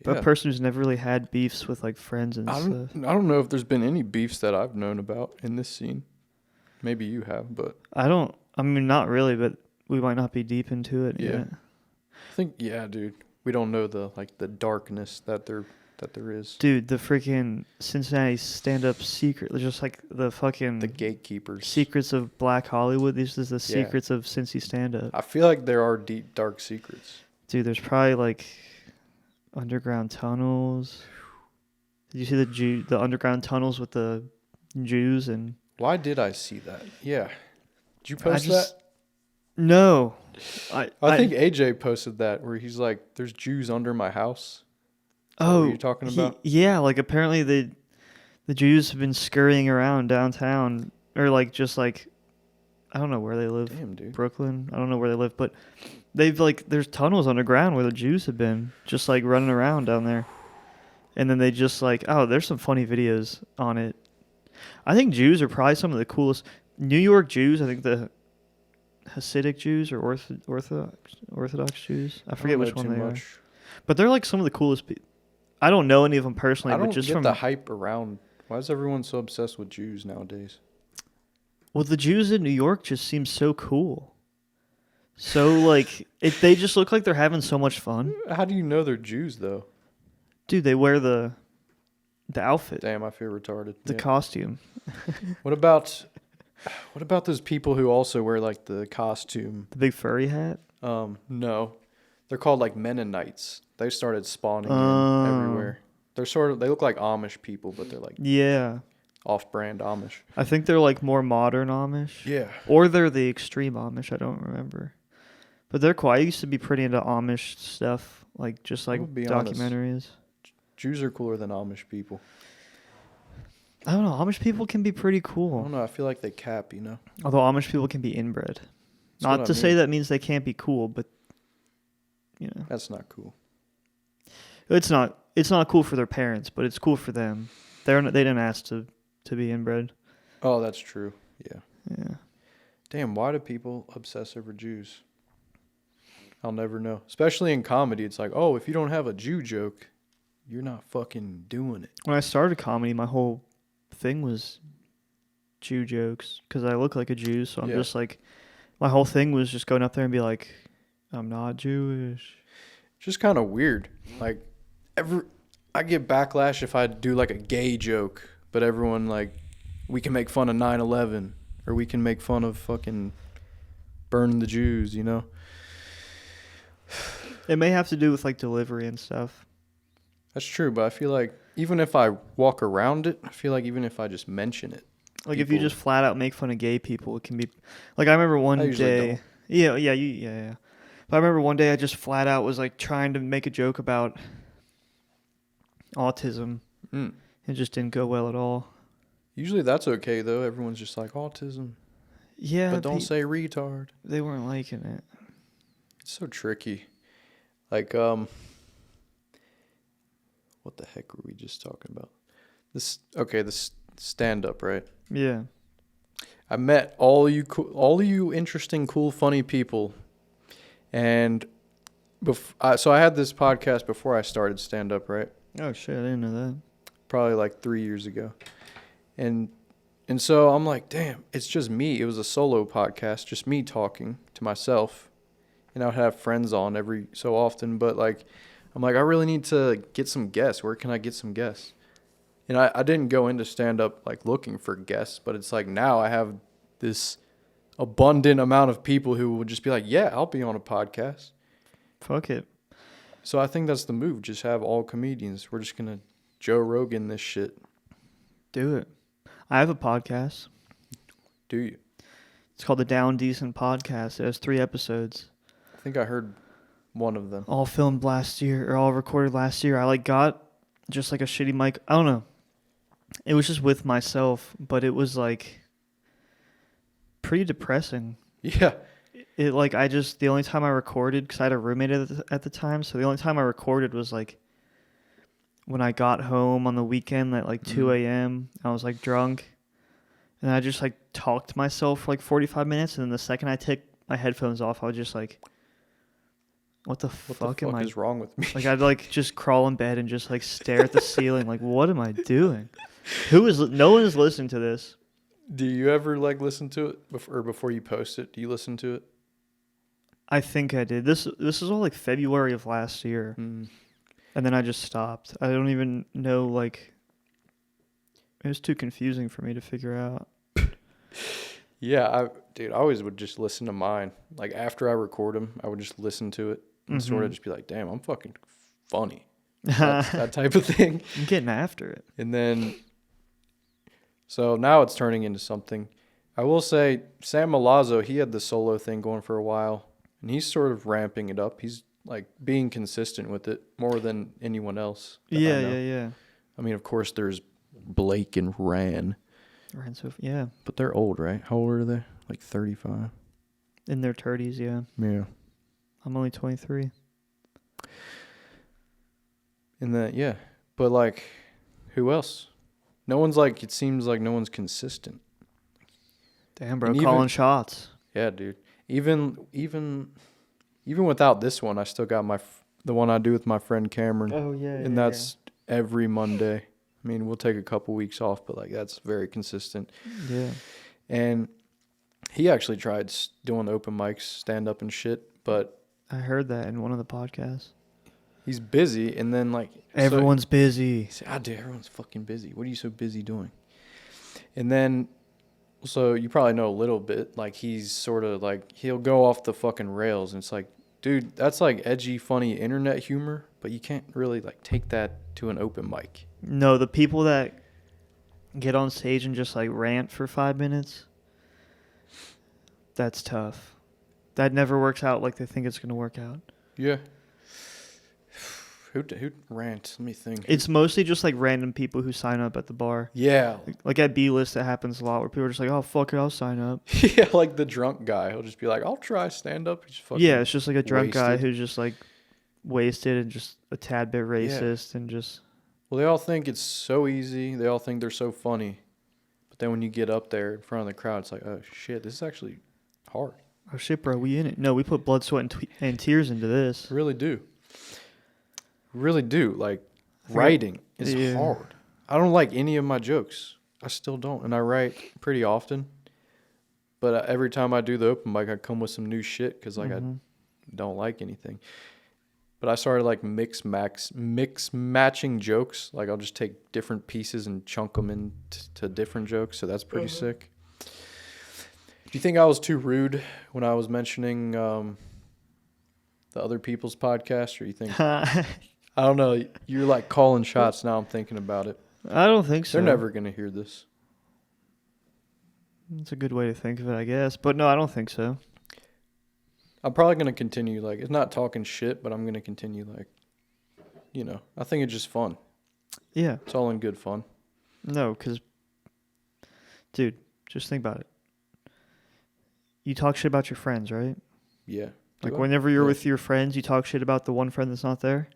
a person who's never really had beefs with like friends and stuff. I don't know if there's been any beefs that I've known about in this scene. Maybe you have, but I mean, not really, but we might not be deep into it yet. I think, dude. We don't know the darkness that there is. Dude, the freaking Cincinnati stand-up secret, just like the gatekeepers. Secrets of Black Hollywood. These are the secrets of Cincy stand-up. I feel like there are deep, dark secrets. Dude, there's probably like underground tunnels. Did you see the underground tunnels with the Jews and? Why did I see that? Yeah. Did you post that? No. I think AJ posted that where he's like, "There's Jews under my house." Oh, what are you talking about? Yeah, like apparently the Jews have been scurrying around downtown, or like just like I don't know where they live. Damn, dude. Brooklyn. I don't know where they live, but they've like there's tunnels underground where the Jews have been just like running around down there, and then they just like there's some funny videos on it. I think Jews are probably some of the coolest. New York Jews. I think the Hasidic Jews or Orthodox Jews. I forget which one they are. But they're like some of the coolest people. I don't know any of them personally, but just get from the hype around. Why is everyone so obsessed with Jews nowadays? Well, the Jews in New York just seem so cool. So like, they just look like they're having so much fun. How do you know they're Jews though? Dude, they wear the outfit. Damn, I feel retarded. The costume. What about those people who also wear like the costume? The big furry hat? No. They're called like Mennonites. They started spawning in everywhere. They look like Amish people, but they're like off-brand Amish. I think they're like more modern Amish. Yeah. Or they're the extreme Amish. I don't remember. But they're cool. I used to be pretty into Amish stuff, like just like documentaries. Jews are cooler than Amish people. I don't know. Amish people can be pretty I cool. don't know. I feel like they cap, you know? Although Amish people can be inbred. That's Not to say that means they can't be cool, but you know. That's not cool. It's not cool for their parents, but it's cool for them. They didn't ask to be inbred. Oh, that's true. Yeah. Yeah. Damn, why do people obsess over Jews? I'll never know. Especially in comedy, it's like, oh, if you don't have a Jew joke, you're not fucking doing it. When I started comedy, my whole thing was Jew jokes because I look like a Jew, so I'm just like, my whole thing was just going up there and be like, I'm not Jewish. Just kind of weird. Like, I get backlash if I do like a gay joke, but everyone like, we can make fun of 9/11 or we can make fun of fucking burning the Jews, you know? It may have to do with like delivery and stuff. That's true, but I feel like even if I walk around it, I feel like even if I just mention it. Like if you just flat out make fun of gay people, it can be like I remember one day. Yeah. But I remember one day I just flat out was like trying to make a joke about autism. It just didn't go well at all. Usually that's okay though. Everyone's just like autism. Yeah, but don't say retard. They weren't liking it. It's so tricky. Like what the heck were we just talking about? This stand up, right? Yeah. I met all you interesting, cool, funny people, and so I had this podcast before I started stand up, right? Oh shit, I didn't know that. Probably like 3 years ago, and so I'm like, damn, it's just me. It was a solo podcast, just me talking to myself, and I would have friends on every so often, but like, I'm like, I really need to get some guests. Where can I get some guests? And I didn't go into stand-up like looking for guests, but it's like now I have this abundant amount of people who will just be like, yeah, I'll be on a podcast. Fuck it. So I think that's the move. Just have all comedians. We're just going to Joe Rogan this shit. Do it. I have a podcast. Do you? It's called the Down Decent Podcast. It has 3 episodes. I think I heard one of them. All filmed last year, or all recorded last year. I got just like a shitty mic. I don't know. It was just with myself, but it was like pretty depressing. Yeah. It like the only time I recorded, because I had a roommate at the time, so the only time I recorded was like when I got home on the weekend at like 2 a.m. I was like drunk, and I just like talked to myself for like 45 minutes, and then the second I took my headphones off, I was just like, what the fuck is wrong with me? Like I'd like just crawl in bed and just like stare at the ceiling, like what am I doing? No one is listening to this. Do you ever like listen to it before you post it? Do you listen to it? I think I did. This is all like February of last year, and then I just stopped. I don't even know, like, it was too confusing for me to figure out. Yeah, I always would just listen to mine. Like after I record them, I would just listen to it and sort of just be like, "Damn, I'm fucking funny." That type of thing. I'm getting after it. And then, so now it's turning into something. I will say, Sam Milazzo, he had the solo thing going for a while, and he's sort of ramping it up. He's like being consistent with it more than anyone else. Yeah. I mean, of course, there's Blake and Ran. Yeah. But they're old, right? How old are they? Like 35? In their 30s, yeah. Yeah. I'm only 23. And then, yeah. But, like, who else? No one's like, it seems like no one's consistent. Damn, bro, calling shots. Yeah, dude. Even without this one, I still got the one I do with my friend Cameron. Oh, yeah. And that's every Monday. I mean, we'll take a couple weeks off, but like that's very consistent. Yeah. And he actually tried doing open mics, stand up and shit, but I heard that in one of the podcasts. He's busy, and then like everyone's busy. Dude, everyone's fucking busy. What are you so busy doing? And then, so you probably know a little bit. Like he's sort of like he'll go off the fucking rails, and it's like, dude, that's like edgy, funny internet humor, but you can't really like take that to an open mic. No, the people that get on stage and just like rant for 5 minutes, that's tough. That never works out like they think it's going to work out. Yeah. Who rant? Let me think. It's mostly just like random people who sign up at the bar. Yeah. Like at B-List, that happens a lot where people are just like, oh, fuck it, I'll sign up. Yeah, like the drunk guy. He'll just be like, I'll try stand up. Yeah, it's just like a drunk guy wasted. who's just like wasted and just a tad bit racist and just... Well, they all think it's so easy. They all think they're so funny. But then when you get up there in front of the crowd, it's like, oh, shit, this is actually hard. Oh, shit, bro, we in it. No, we put blood, sweat, and tears into this. Really do. Really do. Like, writing is hard. I don't like any of my jokes. I still don't. And I write pretty often. But every time I do the open mic, I come with some new shit because, like, I don't like anything. But I started, like, mix matching jokes. Like, I'll just take different pieces and chunk them into different jokes. So that's pretty sick. Do you think I was too rude when I was mentioning the other people's podcast? Or you think... I don't know. You're like calling shots now. I'm thinking about it. I don't think so. They're never going to hear this. That's a good way to think of it, I guess. But no, I don't think so. I'm probably going to continue. Like, it's not talking shit, but I'm going to continue. Like, you know, I think it's just fun. Yeah. It's all in good fun. No, because, dude, just think about it. You talk shit about your friends, right? Yeah. Like, whenever you're with your friends, you talk shit about the one friend that's not there?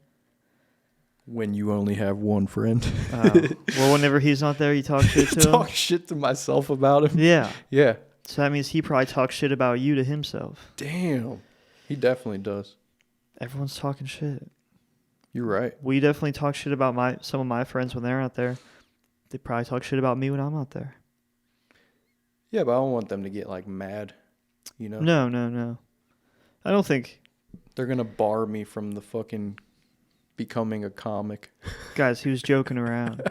When you only have one friend. Well, whenever he's not there, you talk shit to him? Talk shit to myself about him? Yeah. Yeah. So that means he probably talks shit about you to himself. Damn. He definitely does. Everyone's talking shit. You're right. We definitely talk shit about some of my friends when they're out there. They probably talk shit about me when I'm out there. Yeah, but I don't want them to get, like, mad, you know? No. I don't think... They're going to bar me from the fucking... becoming a comic. Guys, he was joking around.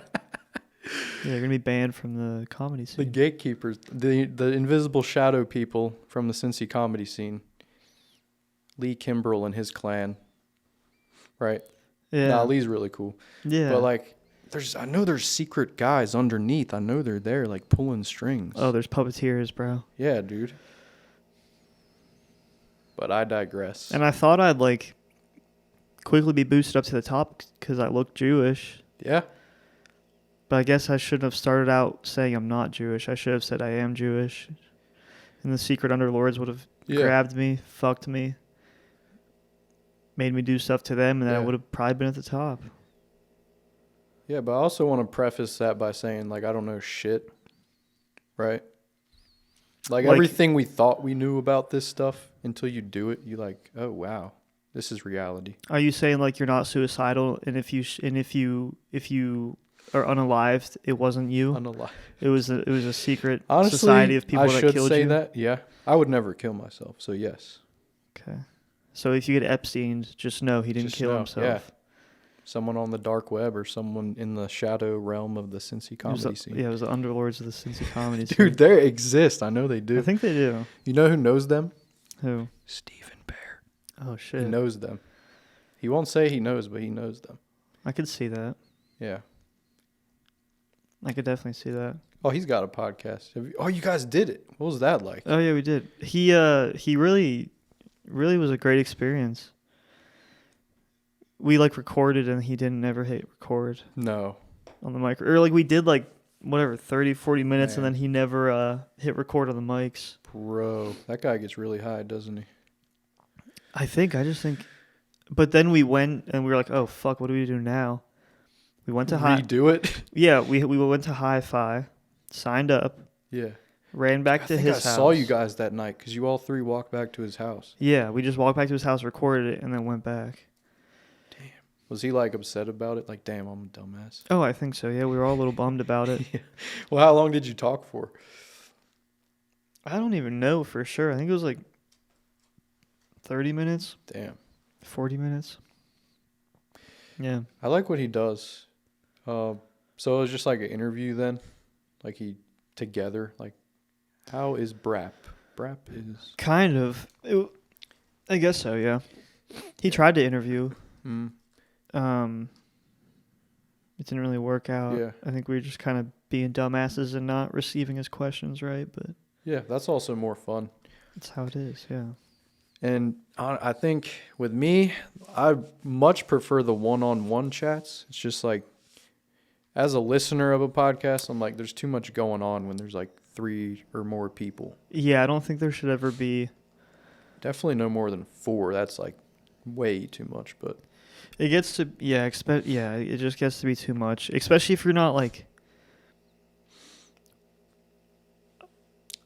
Yeah, they're gonna be banned from the comedy scene. The gatekeepers, the invisible shadow people from the Cincy comedy scene. Lee Kimbrell and his clan. Right? Yeah. Nah, Lee's really cool. Yeah. But like I know there's secret guys underneath. I know they're there like pulling strings. Oh, there's puppeteers, bro. Yeah, dude. But I digress. And I thought I'd like quickly be boosted up to the top because I look Jewish. Yeah. But I guess I shouldn't have started out saying I'm not Jewish. I should have said I am Jewish. And the secret underlords would have grabbed me, fucked me, made me do stuff to them, and then I would have probably been at the top. Yeah, but I also want to preface that by saying, like, I don't know shit, right? Like everything we thought we knew about this stuff, until you do it, you're like, oh, wow, this is reality. Are you saying, like, you're not suicidal, and if you are unalived, it wasn't you? Unalived. It was a secret Honestly, society of people that killed you? I should say that, yeah. I would never kill myself, so yes. Okay. So if you get Epstein, just know he didn't kill himself. Yeah. Someone on the dark web or someone in the shadow realm of the Cincy comedy scene. Yeah, it was the underlords of the Cincy comedy scene. Dude, they exist. I know they do. I think they do. You know who knows them? Who? Stephen Bear. Oh, shit. He knows them. He won't say he knows, but he knows them. I could see that. Yeah. I could definitely see that. Oh, he's got a podcast. You guys did it. What was that like? Oh, yeah, we did. He really was a great experience. We, like, recorded, and he didn't ever hit record. No. On the mic. Or, like, we did, like, whatever, 30, 40 minutes, and then he never hit record on the mics. Bro, that guy gets really high, doesn't he? I just think... But then we went, and we were like, oh, fuck, what do we do now? We went to redo it? Yeah, we went to Hi-Fi, signed up. Yeah. Ran back to his house. I saw you guys that night, because you all three walked back to his house. Yeah, we just walked back to his house, recorded it, and then went back. Damn. Was he, like, upset about it? Like, damn, I'm a dumbass. Oh, I think so, yeah. We were all a little bummed about it. Yeah. Well, how long did you talk for? I don't even know for sure. I think it was, like, 30 minutes. Damn. 40 minutes. Yeah. I like what he does. So it was just like an interview then? Like together? Like, how is BRAP? BRAP is... Kind of. I guess so, yeah. He tried to interview. It's didn't really work out. Yeah. I think we were just kind of being dumbasses and not receiving his questions right, but Yeah, that's also more fun. that's how it is, yeah. And I think with me, I much prefer the one-on-one chats. It's just like, as a listener of a podcast, I'm like, there's too much going on when there's like 3 or more people. Yeah, I don't think there should ever be. Definitely no more than 4. That's like way too much, but It gets to, it just gets to be too much, especially if you're not like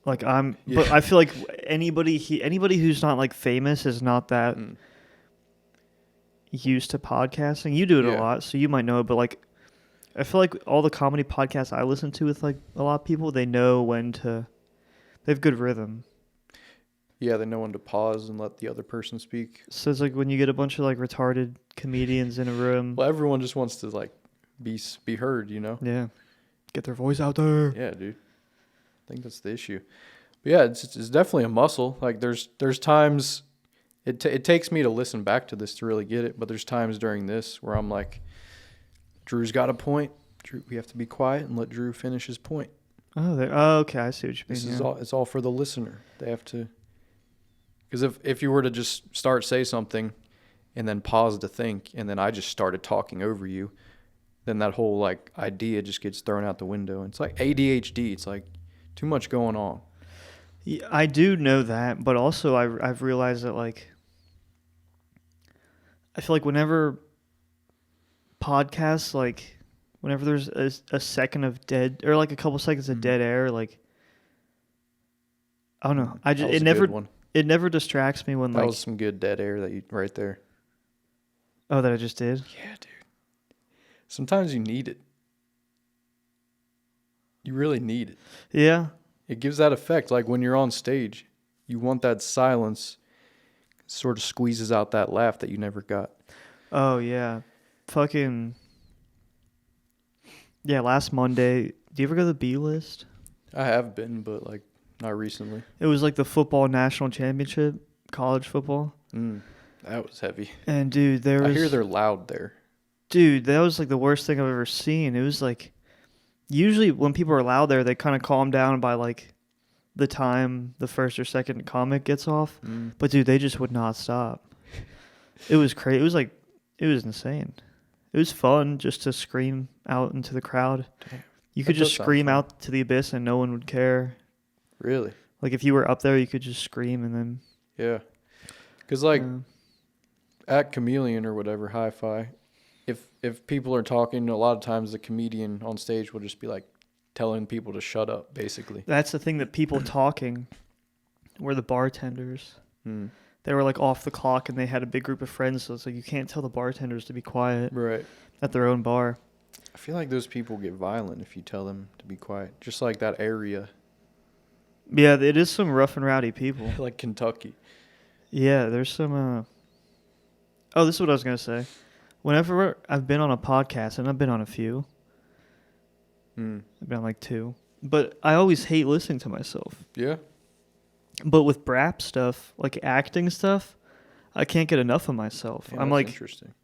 I'm, yeah. but I feel like anybody who's not like famous is not that used to podcasting. You do it a Yeah. lot, so you might know it, but like I feel like all the comedy podcasts I listen to with like a lot of people, they know when to, they have good rhythm. Yeah, they know when to pause and let the other person speak. So it's like when you get a bunch of like retarded comedians in a room. Well, everyone just wants to like be heard, you know? Yeah. Get their voice out there. Yeah, dude. I think that's the issue. But yeah, it's definitely a muscle. Like there's times it takes me to listen back to this to really get it, but there's times during this where I'm like, Drew's got a point. Drew, we have to be quiet and let Drew finish his point. Oh, okay. I see what you mean. This is all. It's all for the listener. They have to. Because if you were to just say something, and then pause to think, and then I just started talking over you, then that whole like idea just gets thrown out the window. It's like ADHD. It's like too much going on. Yeah, I do know that, but also I've realized that like I feel like whenever podcasts, like whenever there's a second of dead or like a couple seconds of dead air, like I don't know. I just it never distracts me when that like was some good dead air that you right there. Oh, that I just did? Yeah, dude. Sometimes you need it. You really need it. Yeah. It gives that effect. Like when you're on stage, you want that silence. Sort of squeezes out that laugh that you never got. Oh, yeah. Fucking. Yeah, last Monday. Do you ever go to the B list? I have been, but like not recently. It was like the football national championship, college football. That was heavy. And dude, I hear they're loud there. Dude, that was like the worst thing I've ever seen. It was like, usually when people are loud there, they kind of calm down by like the time the first or second comic gets off. But dude, they just would not stop. It was crazy. It was insane. It was fun just to scream out into the crowd. Damn. You could just scream out to the abyss and no one would care. Really? Like if you were up there, you could just scream and then. Yeah. Because like at Chameleon or whatever, Hi-Fi, if people are talking, a lot of times the comedian on stage will just be like telling people to shut up, basically. That's the thing, that people talking were the bartenders. They were like off the clock and they had a big group of friends, so it's like you can't tell the bartenders to be quiet. Right. At their own bar. I feel like those people get violent if you tell them to be quiet. Just like that area. Yeah, it is some rough and rowdy people. Like Kentucky. Yeah, there's some Oh, this is what I was going to say. Whenever I've been on a podcast, and I've been on a few. I've been on like 2. But I always hate listening to myself. Yeah. But with BRAP stuff, like acting stuff, I can't get enough of myself. Yeah, I'm like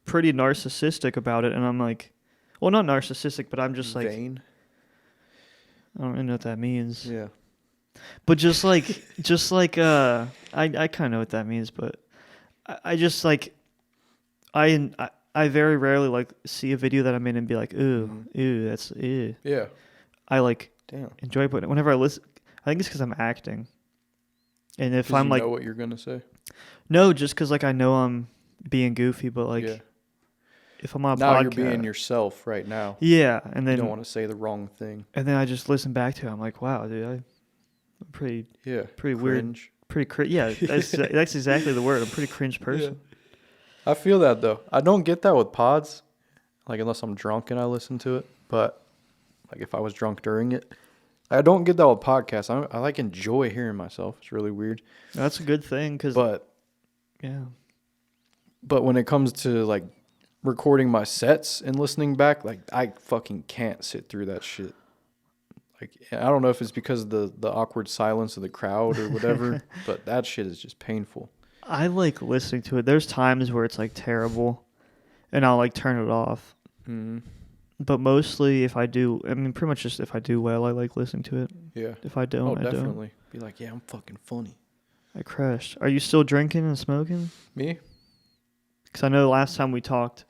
pretty narcissistic about it, and I'm like, well, not narcissistic, but I'm just like vain. I don't really know what that means. Yeah. But just like I kind of know what that means, but I just like I very rarely like see a video that I'm in and be like, ooh, that's ew. Yeah. I like Damn. enjoy putting it whenever I listen. I think it's because I'm acting. And if I'm like, know what you're gonna say. No, just because like I know I'm being goofy, but like if I'm on a podcast, now you're being yourself right now. Yeah, and then you don't want to say the wrong thing. And then I just listen back to it. I'm like, wow, dude, I'm pretty cringe. weird, pretty yeah. That's exactly the word. I'm a pretty cringe person. Yeah. I feel that though. I don't get that with pods, like unless I'm drunk and I listen to it. But like if I was drunk during it. I don't get that with podcasts. I like enjoy hearing myself. It's really weird. That's a good thing, But when it comes to like recording my sets and listening back, like I fucking can't sit through that shit. Like I don't know if it's because of the awkward silence of the crowd or whatever, but that shit is just painful. I like listening to it. There's times where it's like terrible, and I'll like turn it off. But mostly if I do, I mean, pretty much just if I do well, I like listening to it. Yeah. If I don't, I don't. Definitely. Be like, yeah, I'm fucking funny. I crashed. Are you still drinking and smoking? Me? Because I know last time we talked,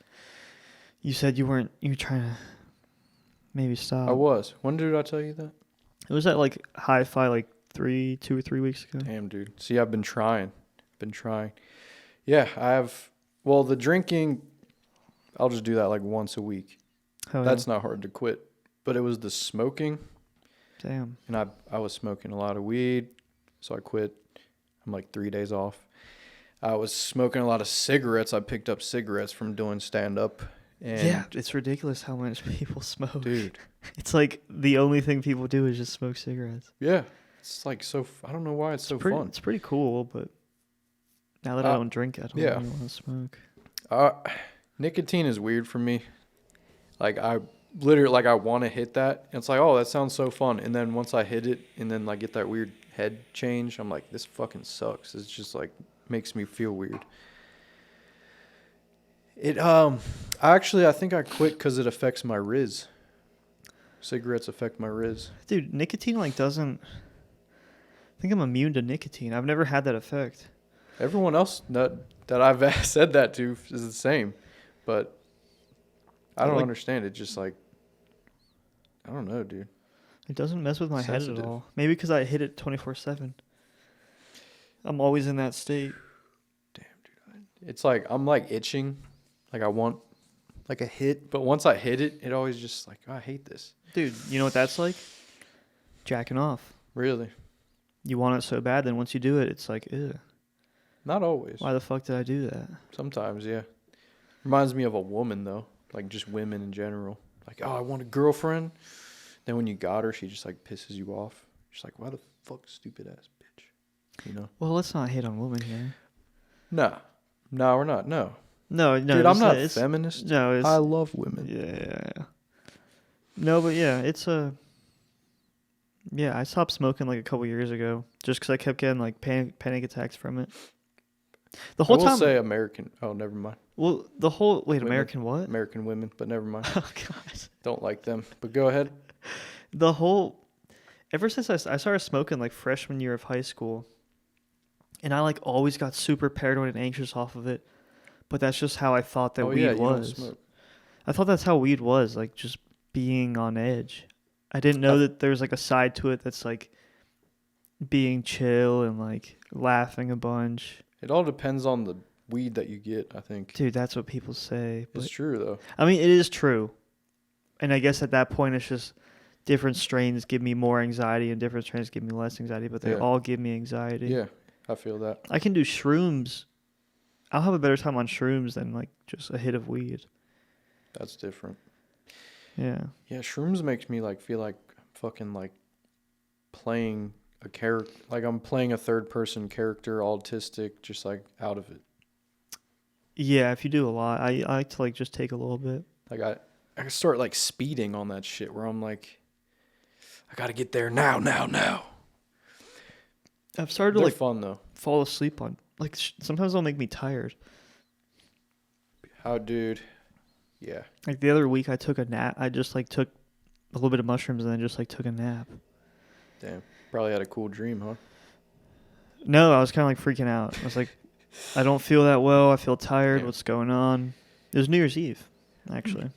you said you were trying to maybe stop. I was. When did I tell you that? It was at like Hi-Fi like 2 or 3 weeks ago. Damn, dude. See, I've been trying. Yeah, I have. Well, the drinking, I'll just do that like once a week. Oh, That's not hard to quit. But it was the smoking. Damn. And I was smoking a lot of weed, so I quit. I'm like 3 days off. I was smoking a lot of cigarettes. I picked up cigarettes from doing stand-up. And Yeah, it's ridiculous how much people smoke. dude. It's like the only thing people do is just smoke cigarettes. Yeah. It's like so, I don't know why it's so fun. It's pretty cool, but now that I don't drink, I don't really want to smoke. Nicotine is weird for me. Like I literally, like I want to hit that. And it's like, oh, that sounds so fun. And then once I hit it and then like get that weird head change, I'm like, this fucking sucks. It's just like makes me feel weird. I think I quit because it affects my Riz. Cigarettes affect my Riz. Dude, nicotine like doesn't. I think I'm immune to nicotine. I've never had that effect. Everyone else that I've said that to is the same, but I don't understand it. Just like, I don't know, dude. It doesn't mess with my head at all. Maybe because I hit it 24/7. I'm always in that state. Damn, dude. It's like I'm like itching, like I want like a hit, but once I hit it, it always just like, oh, I hate this. Dude, you know what that's like? Jacking off. Really? You want it so bad, then once you do it, it's like, ew. Not always. Why the fuck did I do that? Sometimes, yeah. Reminds me of a woman though, like just women in general. Like, oh, I want a girlfriend. Then when you got her, she just like pisses you off. She's like, why the fuck, stupid ass bitch? You know? Well, let's not hate on women here. No, we're not. No. No. Dude, I'm not a feminist. No, I love women. Yeah. No, but yeah, it's a. Yeah, I stopped smoking like a couple years ago just because I kept getting like panic attacks from it. The whole time. I will say American. Oh, never mind. Well, the whole women. American what? American women, but never mind. Oh God. Don't like them, but go ahead. Ever since I started smoking like freshman year of high school, and I like always got super paranoid and anxious off of it, but that's just how I thought that weed was. Don't smoke. I thought that's how weed was, like just being on edge. I didn't know that there's like a side to it that's like being chill and like laughing a bunch. It all depends on the weed that you get, I think. Dude, that's what people say. It's true though. I mean, it is true. And I guess at that point it's just different strains give me more anxiety and different strains give me less anxiety, but they all give me anxiety. Yeah, I feel that. I can do shrooms. I'll have a better time on shrooms than like just a hit of weed. That's different. Yeah. Yeah, shrooms makes me like feel like fucking like playing a character, like I'm playing a third person character, autistic, just like out of it. Yeah, if you do a lot, I like to like just take a little bit. Like I start like speeding on that shit where I'm like, I gotta get there now. I've started to like fun though. Fall asleep on like sometimes they'll make me tired. How, dude? Yeah. Like the other week I took a nap. I just like took a little bit of mushrooms and then just like took a nap. Damn. Probably had a cool dream, huh? No, I was kind of like freaking out. I was like, I don't feel that well. I feel tired. Damn. What's going on? It was New Year's Eve, actually.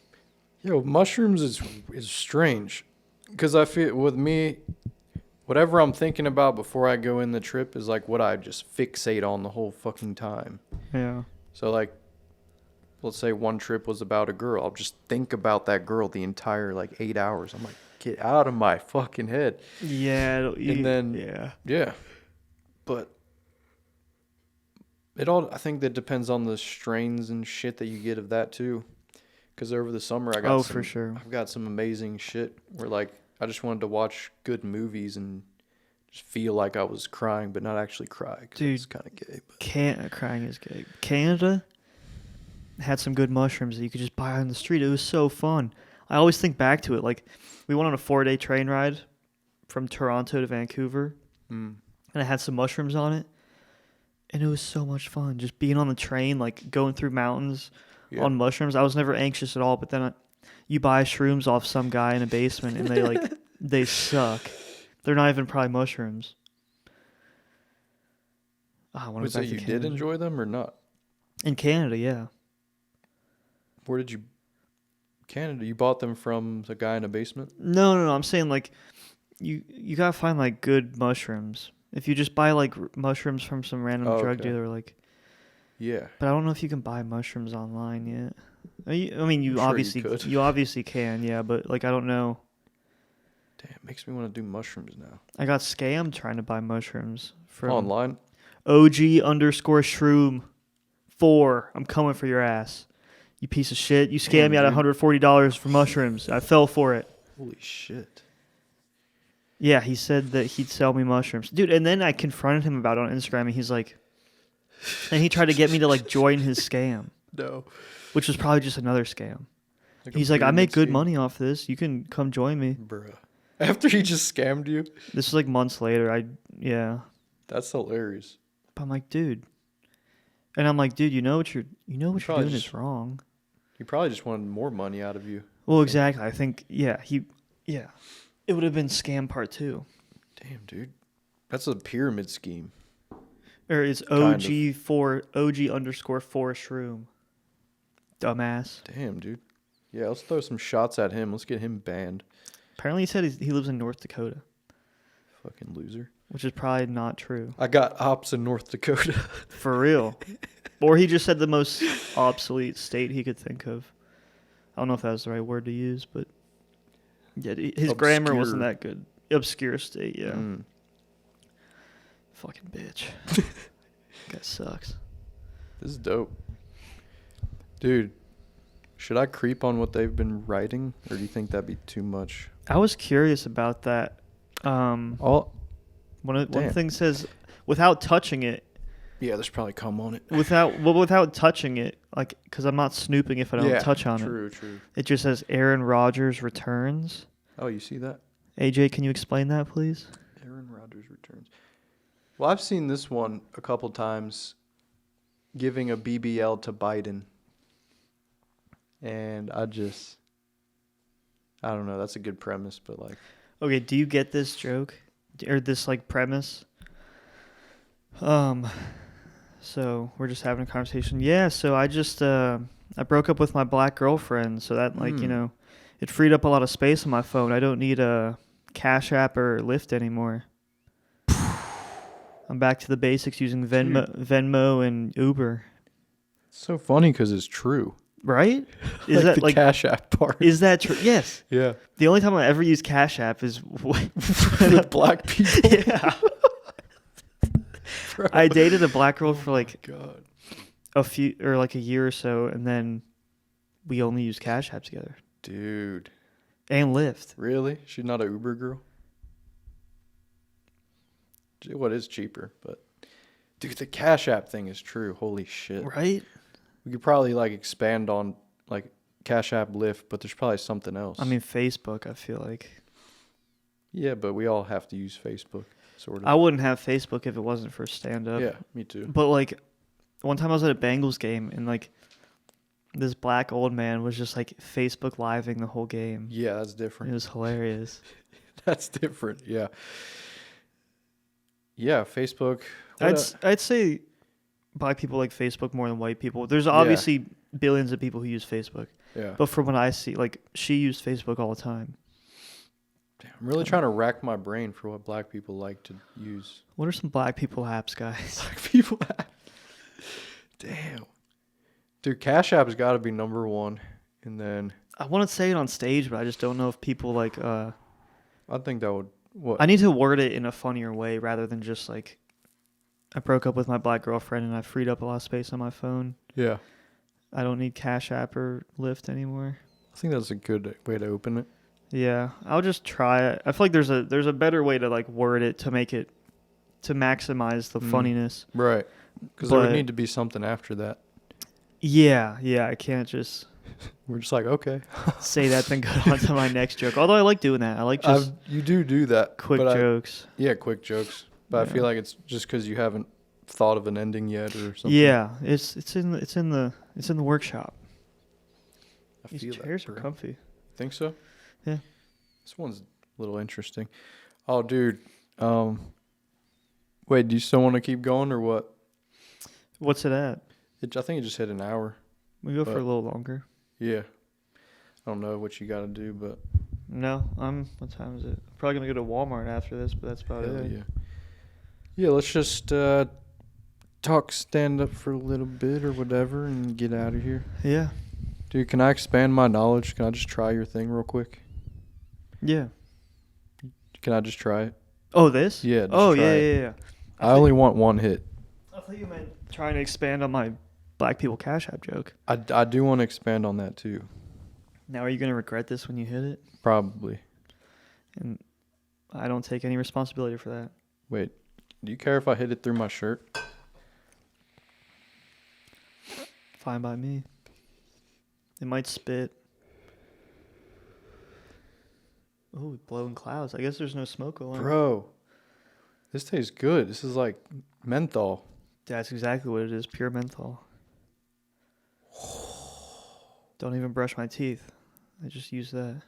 Yo, mushrooms is strange. Because I feel with me, whatever I'm thinking about before I go in the trip is like what I just fixate on the whole fucking time. Yeah. So like, let's say one trip was about a girl. I'll just think about that girl the entire like 8 hours. I'm like, get out of my fucking head. Yeah. Yeah. But I think that depends on the strains and shit that you get of that too. Because over the summer I got for sure. I've got some amazing shit where like I just wanted to watch good movies and just feel like I was crying but not actually cry. Dude, it's kind of gay. But. Crying is gay. Canada had some good mushrooms that you could just buy on the street. It was so fun. I always think back to it. Like we went on a 4-day train ride from Toronto to Vancouver, and it had some mushrooms on it, and it was so much fun. Just being on the train, like going through mountains on mushrooms. I was never anxious at all. But then you buy shrooms off some guy in a basement and they like they suck. They're not even probably mushrooms. I want to So back to you Canada. did enjoy them or not? In Canada, yeah. Where did you? Canada. You bought them from the guy in a basement? No. I'm saying like you gotta find like good mushrooms. If you just buy like mushrooms from some random drug dealer, like yeah. But I don't know if you can buy mushrooms online yet. I mean, you I'm sure obviously you could. you obviously can, yeah. But like I don't know. Damn, it makes me want to do mushrooms now. I got scammed trying to buy mushrooms from Online. OG_shroom 4. I'm coming for your ass. You piece of shit. You scammed me out of $140 for mushrooms. I fell for it. Holy shit. Yeah, he said that he'd sell me mushrooms. Dude, and then I confronted him about it on Instagram, and he's like... And he tried to get me to, like, join his scam. No. Which was probably just another scam. Like He's like, I make good money off this. You can come join me. Bruh. After he just scammed you? This is, like, months later. Yeah. That's hilarious. But I'm like, dude. And I'm like, dude, you know what you're doing is wrong. He probably just wanted more money out of you. Well, exactly. I think, yeah. It would have been scam part 2. Damn, dude. That's a pyramid scheme. Or it's OG_4 shroom. Dumbass. Damn, dude. Yeah, let's throw some shots at him. Let's get him banned. Apparently he said he lives in North Dakota. Fucking loser. Which is probably not true. I got ops in North Dakota. For real. Or he just said the most obsolete state he could think of. I don't know if that was the right word to use, but yeah, his grammar wasn't that good. Obscure state, yeah. Fucking bitch. Guy sucks. This is dope. Dude, should I creep on what they've been writing, or do you think that'd be too much? I was curious about that. One thing says, without touching it. Yeah, there's probably cum on it. Without touching it, like, because I'm not snooping if I don't touch on it. True. It just says Aaron Rodgers returns. Oh, you see that? AJ, can you explain that, please? Aaron Rodgers returns. Well, I've seen this one a couple times, giving a BBL to Biden. And I don't know. That's a good premise, but like. Okay, do you get this joke? Or this, like, premise? So we're just having a conversation. Yeah, so I just, I broke up with my black girlfriend, so that, like, it freed up a lot of space on my phone. I don't need a Cash App or Lyft anymore. I'm back to the basics using Venmo and Uber. It's so funny because it's true. Right? Is like that the like Cash App part? Is that true? Yes. Yeah. The only time I ever use Cash App is with black people. Yeah. I dated a black girl for like a year or so, and then we only use Cash App together. Dude. And Lyft. Really? She's not an Uber girl? What is cheaper? But dude, the Cash App thing is true. Holy shit. Right? We could probably like expand on like Cash App, Lyft, but there's probably something else. I mean, Facebook, I feel like. Yeah, but we all have to use Facebook, sort of. I wouldn't have Facebook if it wasn't for stand-up. Yeah, me too. But like, one time I was at a Bengals game, and like, this black old man was just like Facebook living the whole game. Yeah, that's different. It was hilarious. That's different, yeah. Yeah, Facebook. I'd say black people like Facebook more than white people. There's obviously billions of people who use Facebook. Yeah. But from what I see, like, she used Facebook all the time. Damn, I'm really trying to rack my brain for what black people like to use. What are some black people apps, guys? Black people apps. Damn. Dude, Cash App has got to be number one. And then I want to say it on stage, but I just don't know if people like I think that would I need to word it in a funnier way rather than just like, I broke up with my black girlfriend and I freed up a lot of space on my phone. Yeah. I don't need Cash App or Lyft anymore. I think that's a good way to open it. Yeah, I'll just try it. I feel like there's a better way to like word it to make it to maximize the funniness. Right. Because there would need to be something after that. Yeah, I can't just. We're just like, okay. Say that, then go on to my next joke. Although I like doing that. I like just. You do that. Quick jokes. Quick jokes. But I feel like it's just because you haven't thought of an ending yet or something. Yeah, it's in the workshop. These feel chairs that, are bro. comfy. Think so? Yeah. This one's a little interesting. Oh, dude. Wait, do you still want to keep going or what? What's it at? I think it just hit an hour. We go for a little longer. Yeah. I don't know what you got to do, but. No, what time is it? I'm probably going to go to Walmart after this, but that's about it. Yeah. Yeah, let's just stand up for a little bit or whatever and get out of here. Yeah. Dude, can I expand my knowledge? Can I just try your thing real quick? Yeah. Can I just try it? Oh, this? Yeah, just oh, try yeah, it. yeah. I only want one hit. I thought you meant trying to expand on my Black People Cash App joke. I do want to expand on that too. Now, are you going to regret this when you hit it? Probably. And I don't take any responsibility for that. Wait, do you care if I hit it through my shirt? Fine by me. It might spit. Oh, blowing clouds. I guess there's no smoke going. Bro, this tastes good. This is like menthol. That's exactly what it is. Pure menthol. Don't even brush my teeth. I just use that.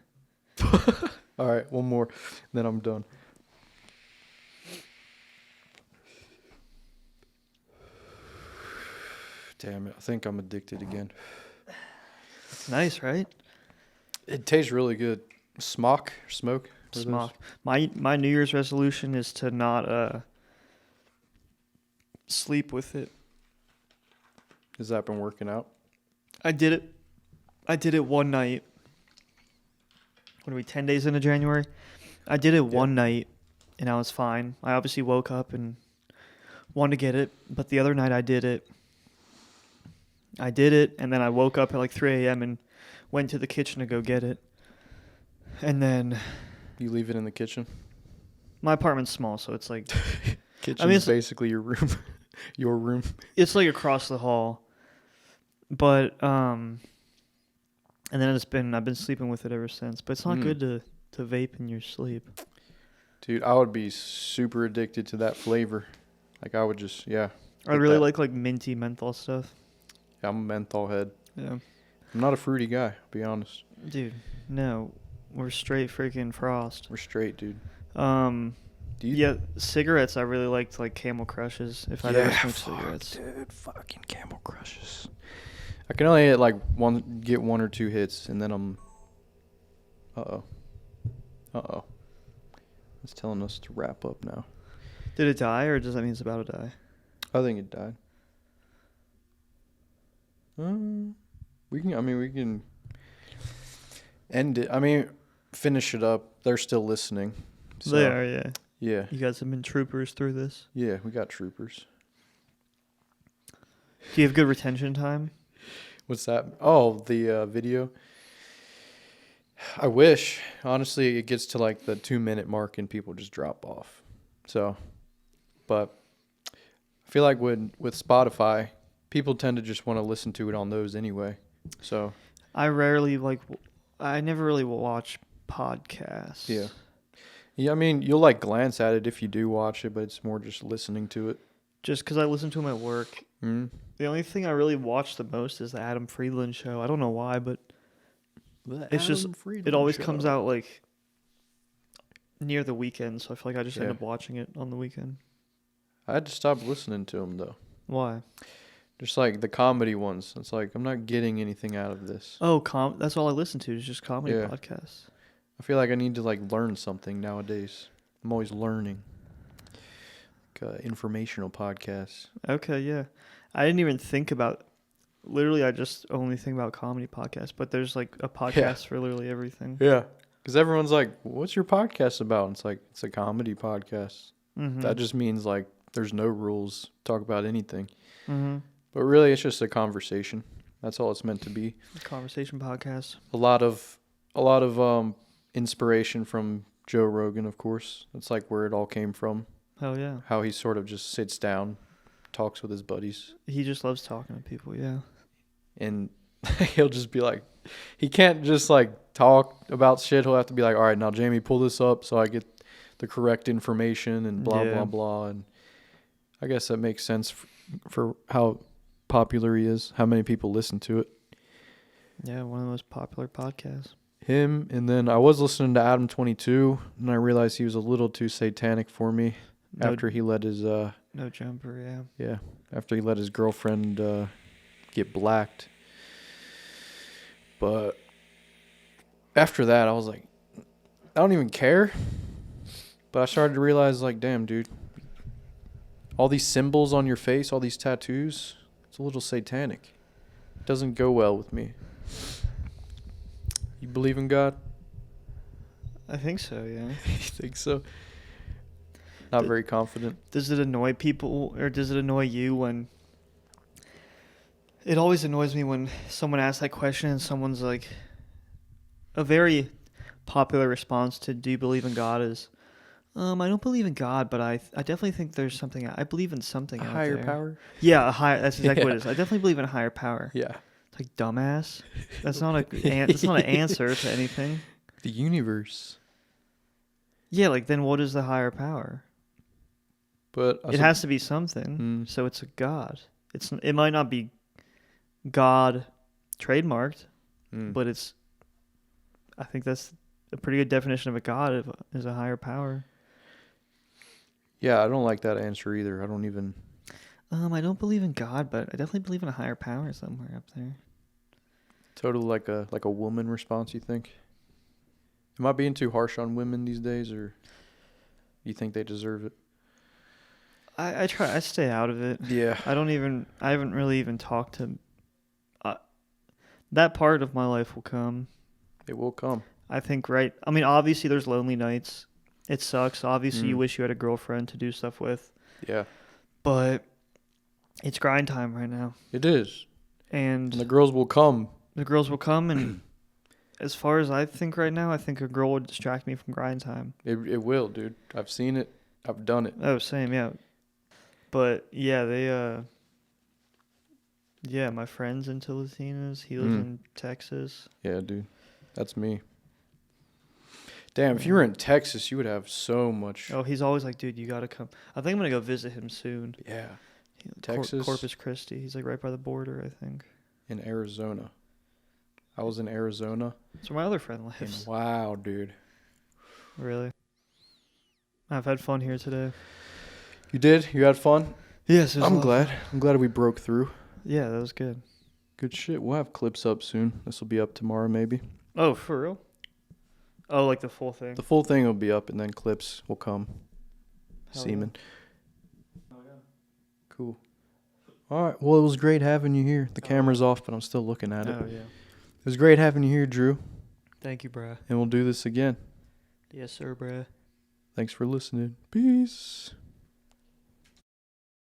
All right, one more, then I'm done. Damn it, I think I'm addicted again. It's nice, right? It tastes really good. Smoke? What are Smock. My New Year's resolution is to not sleep with it. those? Has that been working out? I did it one night. What are we, 10 days into January? I did it one night, and I was fine. I obviously woke up and wanted to get it, but the other night I did it, and then I woke up at like 3 a.m. and went to the kitchen to go get it. And then You leave it in the kitchen? my apartment's small, so it's like Kitchen's it's basically your room. Your room. it's like across the hall. But and then I've been sleeping with it ever since. But it's not good to vape in your sleep. Dude, I would be super addicted to that flavor. Like I would just, I really like minty menthol stuff. Yeah, I'm a menthol head. Yeah. I'm not a fruity guy, I'll be honest. Dude, no. We're straight freaking frost. We're straight, dude. Yeah, cigarettes I really liked, like Camel Crushes, if I'd ever smoked cigarettes. Dude, fucking Camel Crushes. I can only get one or two hits, and then I'm... Uh-oh. It's telling us to wrap up now. Did it die, or does that mean it's about to die? I think it died. We can end it. Finish it up. They're still listening. So, They are, yeah. Yeah. You guys have been troopers through this. Yeah, we got troopers. Do you have good retention time? What's that? Oh, the video. I wish. Honestly, it gets to like the 2-minute mark and people just drop off. So, but I feel like with Spotify, people tend to just want to listen to it on those anyway. So I never really watch podcasts. Yeah. Yeah, you'll like glance at it if you do watch it, but it's more just listening to it. Just because I listen to them at work. Mm. The only thing I really watch the most is the Adam Friedland show. I don't know why, but it always comes out like near the weekend, so I feel like I just end up watching it on the weekend. I had to stop listening to them though. Why? Just like the comedy ones. It's like I'm not getting anything out of this. Oh, that's all I listen to is just comedy podcasts. I feel like I need to like learn something nowadays. I'm always learning. Like informational podcasts. Okay, yeah. I didn't even think about. Literally, I just only think about comedy podcasts. But there's like a podcast for literally everything. Yeah, because everyone's like, "What's your podcast about?" And it's like it's a comedy podcast. Mm-hmm. That just means like there's no rules. Talk about anything. Mm-hmm. But really, it's just a conversation. That's all it's meant to be. Conversation podcast. A lot of inspiration from Joe Rogan, of course. That's like where it all came from. Hell yeah. How he sort of just sits down, talks with his buddies. He just loves talking to people, yeah. And he'll just be like, he can't just like talk about shit. He'll have to be like, all right, now Jamie, pull this up so I get the correct information and blah, blah, blah. And I guess that makes sense for how popular he is, how many people listen to it. Yeah, one of the most popular podcasts. Him, and then I was listening to Adam 22, and I realized he was a little too satanic for me after he let his No Jumper, yeah, after he let his girlfriend get blacked. But after that, I was like, I don't even care. But I started to realize, like, damn, dude, all these symbols on your face, all these tattoos, it's a little satanic. It doesn't go well with me. You believe in God? I think so, yeah. You think so? Not very confident. Does it annoy people, or does it annoy you when... It always annoys me when someone asks that question and someone's like... A very popular response to "Do you believe in God?" is, I don't believe in God, but I definitely think there's something... I believe in something A out higher there. power? Yeah, that's exactly what it is. I definitely believe in a higher power. Yeah. It's like, dumbass. That's not that's not an answer to anything. The universe. Yeah, like, then what is the higher power? But It has to be something, Mm. so it's a God. It might not be God trademarked, but it's... I think that's a pretty good definition of a God, is a higher power. Yeah, I don't like that answer either. I don't even... I don't believe in God, but I definitely believe in a higher power somewhere up there. Totally like a woman response, you think? Am I being too harsh on women these days, or you think they deserve it? I stay out of it. Yeah. I haven't really even talked to... that part of my life will come. It will come. I think, right? I mean, obviously there's lonely nights. It sucks. Obviously you wish you had a girlfriend to do stuff with. Yeah. But it's grind time right now. It is. And the girls will come. The girls will come, and as far as I think right now, I think a girl would distract me from grind time. It will, dude. I've seen it. I've done it. Oh, same, yeah. But yeah, my friend's into Latinas. He lives in Texas. Yeah, dude. That's me. Damn, if you were in Texas, you would have so much. Oh, he's always like, dude, you gotta come. I think I'm gonna go visit him soon. Yeah. Texas. Corpus Christi. He's like right by the border, I think. In Arizona. I was in Arizona. That's where my other friend lives. Wow, dude. Really? I've had fun here today. You did? You had fun? Yes, I'm glad. I'm glad we broke through. Yeah, that was good. Good shit. We'll have clips up soon. This will be up tomorrow, maybe. Oh, for real? Oh, like the full thing? The full thing will be up, and then clips will come. Hell Semen. Yeah. Oh, yeah. Cool. All right. Well, it was great having you here. The camera's off, but I'm still looking at it. Oh, yeah. It was great having you here, Drew. Thank you, bruh. And we'll do this again. Yes, sir, bruh. Thanks for listening. Peace.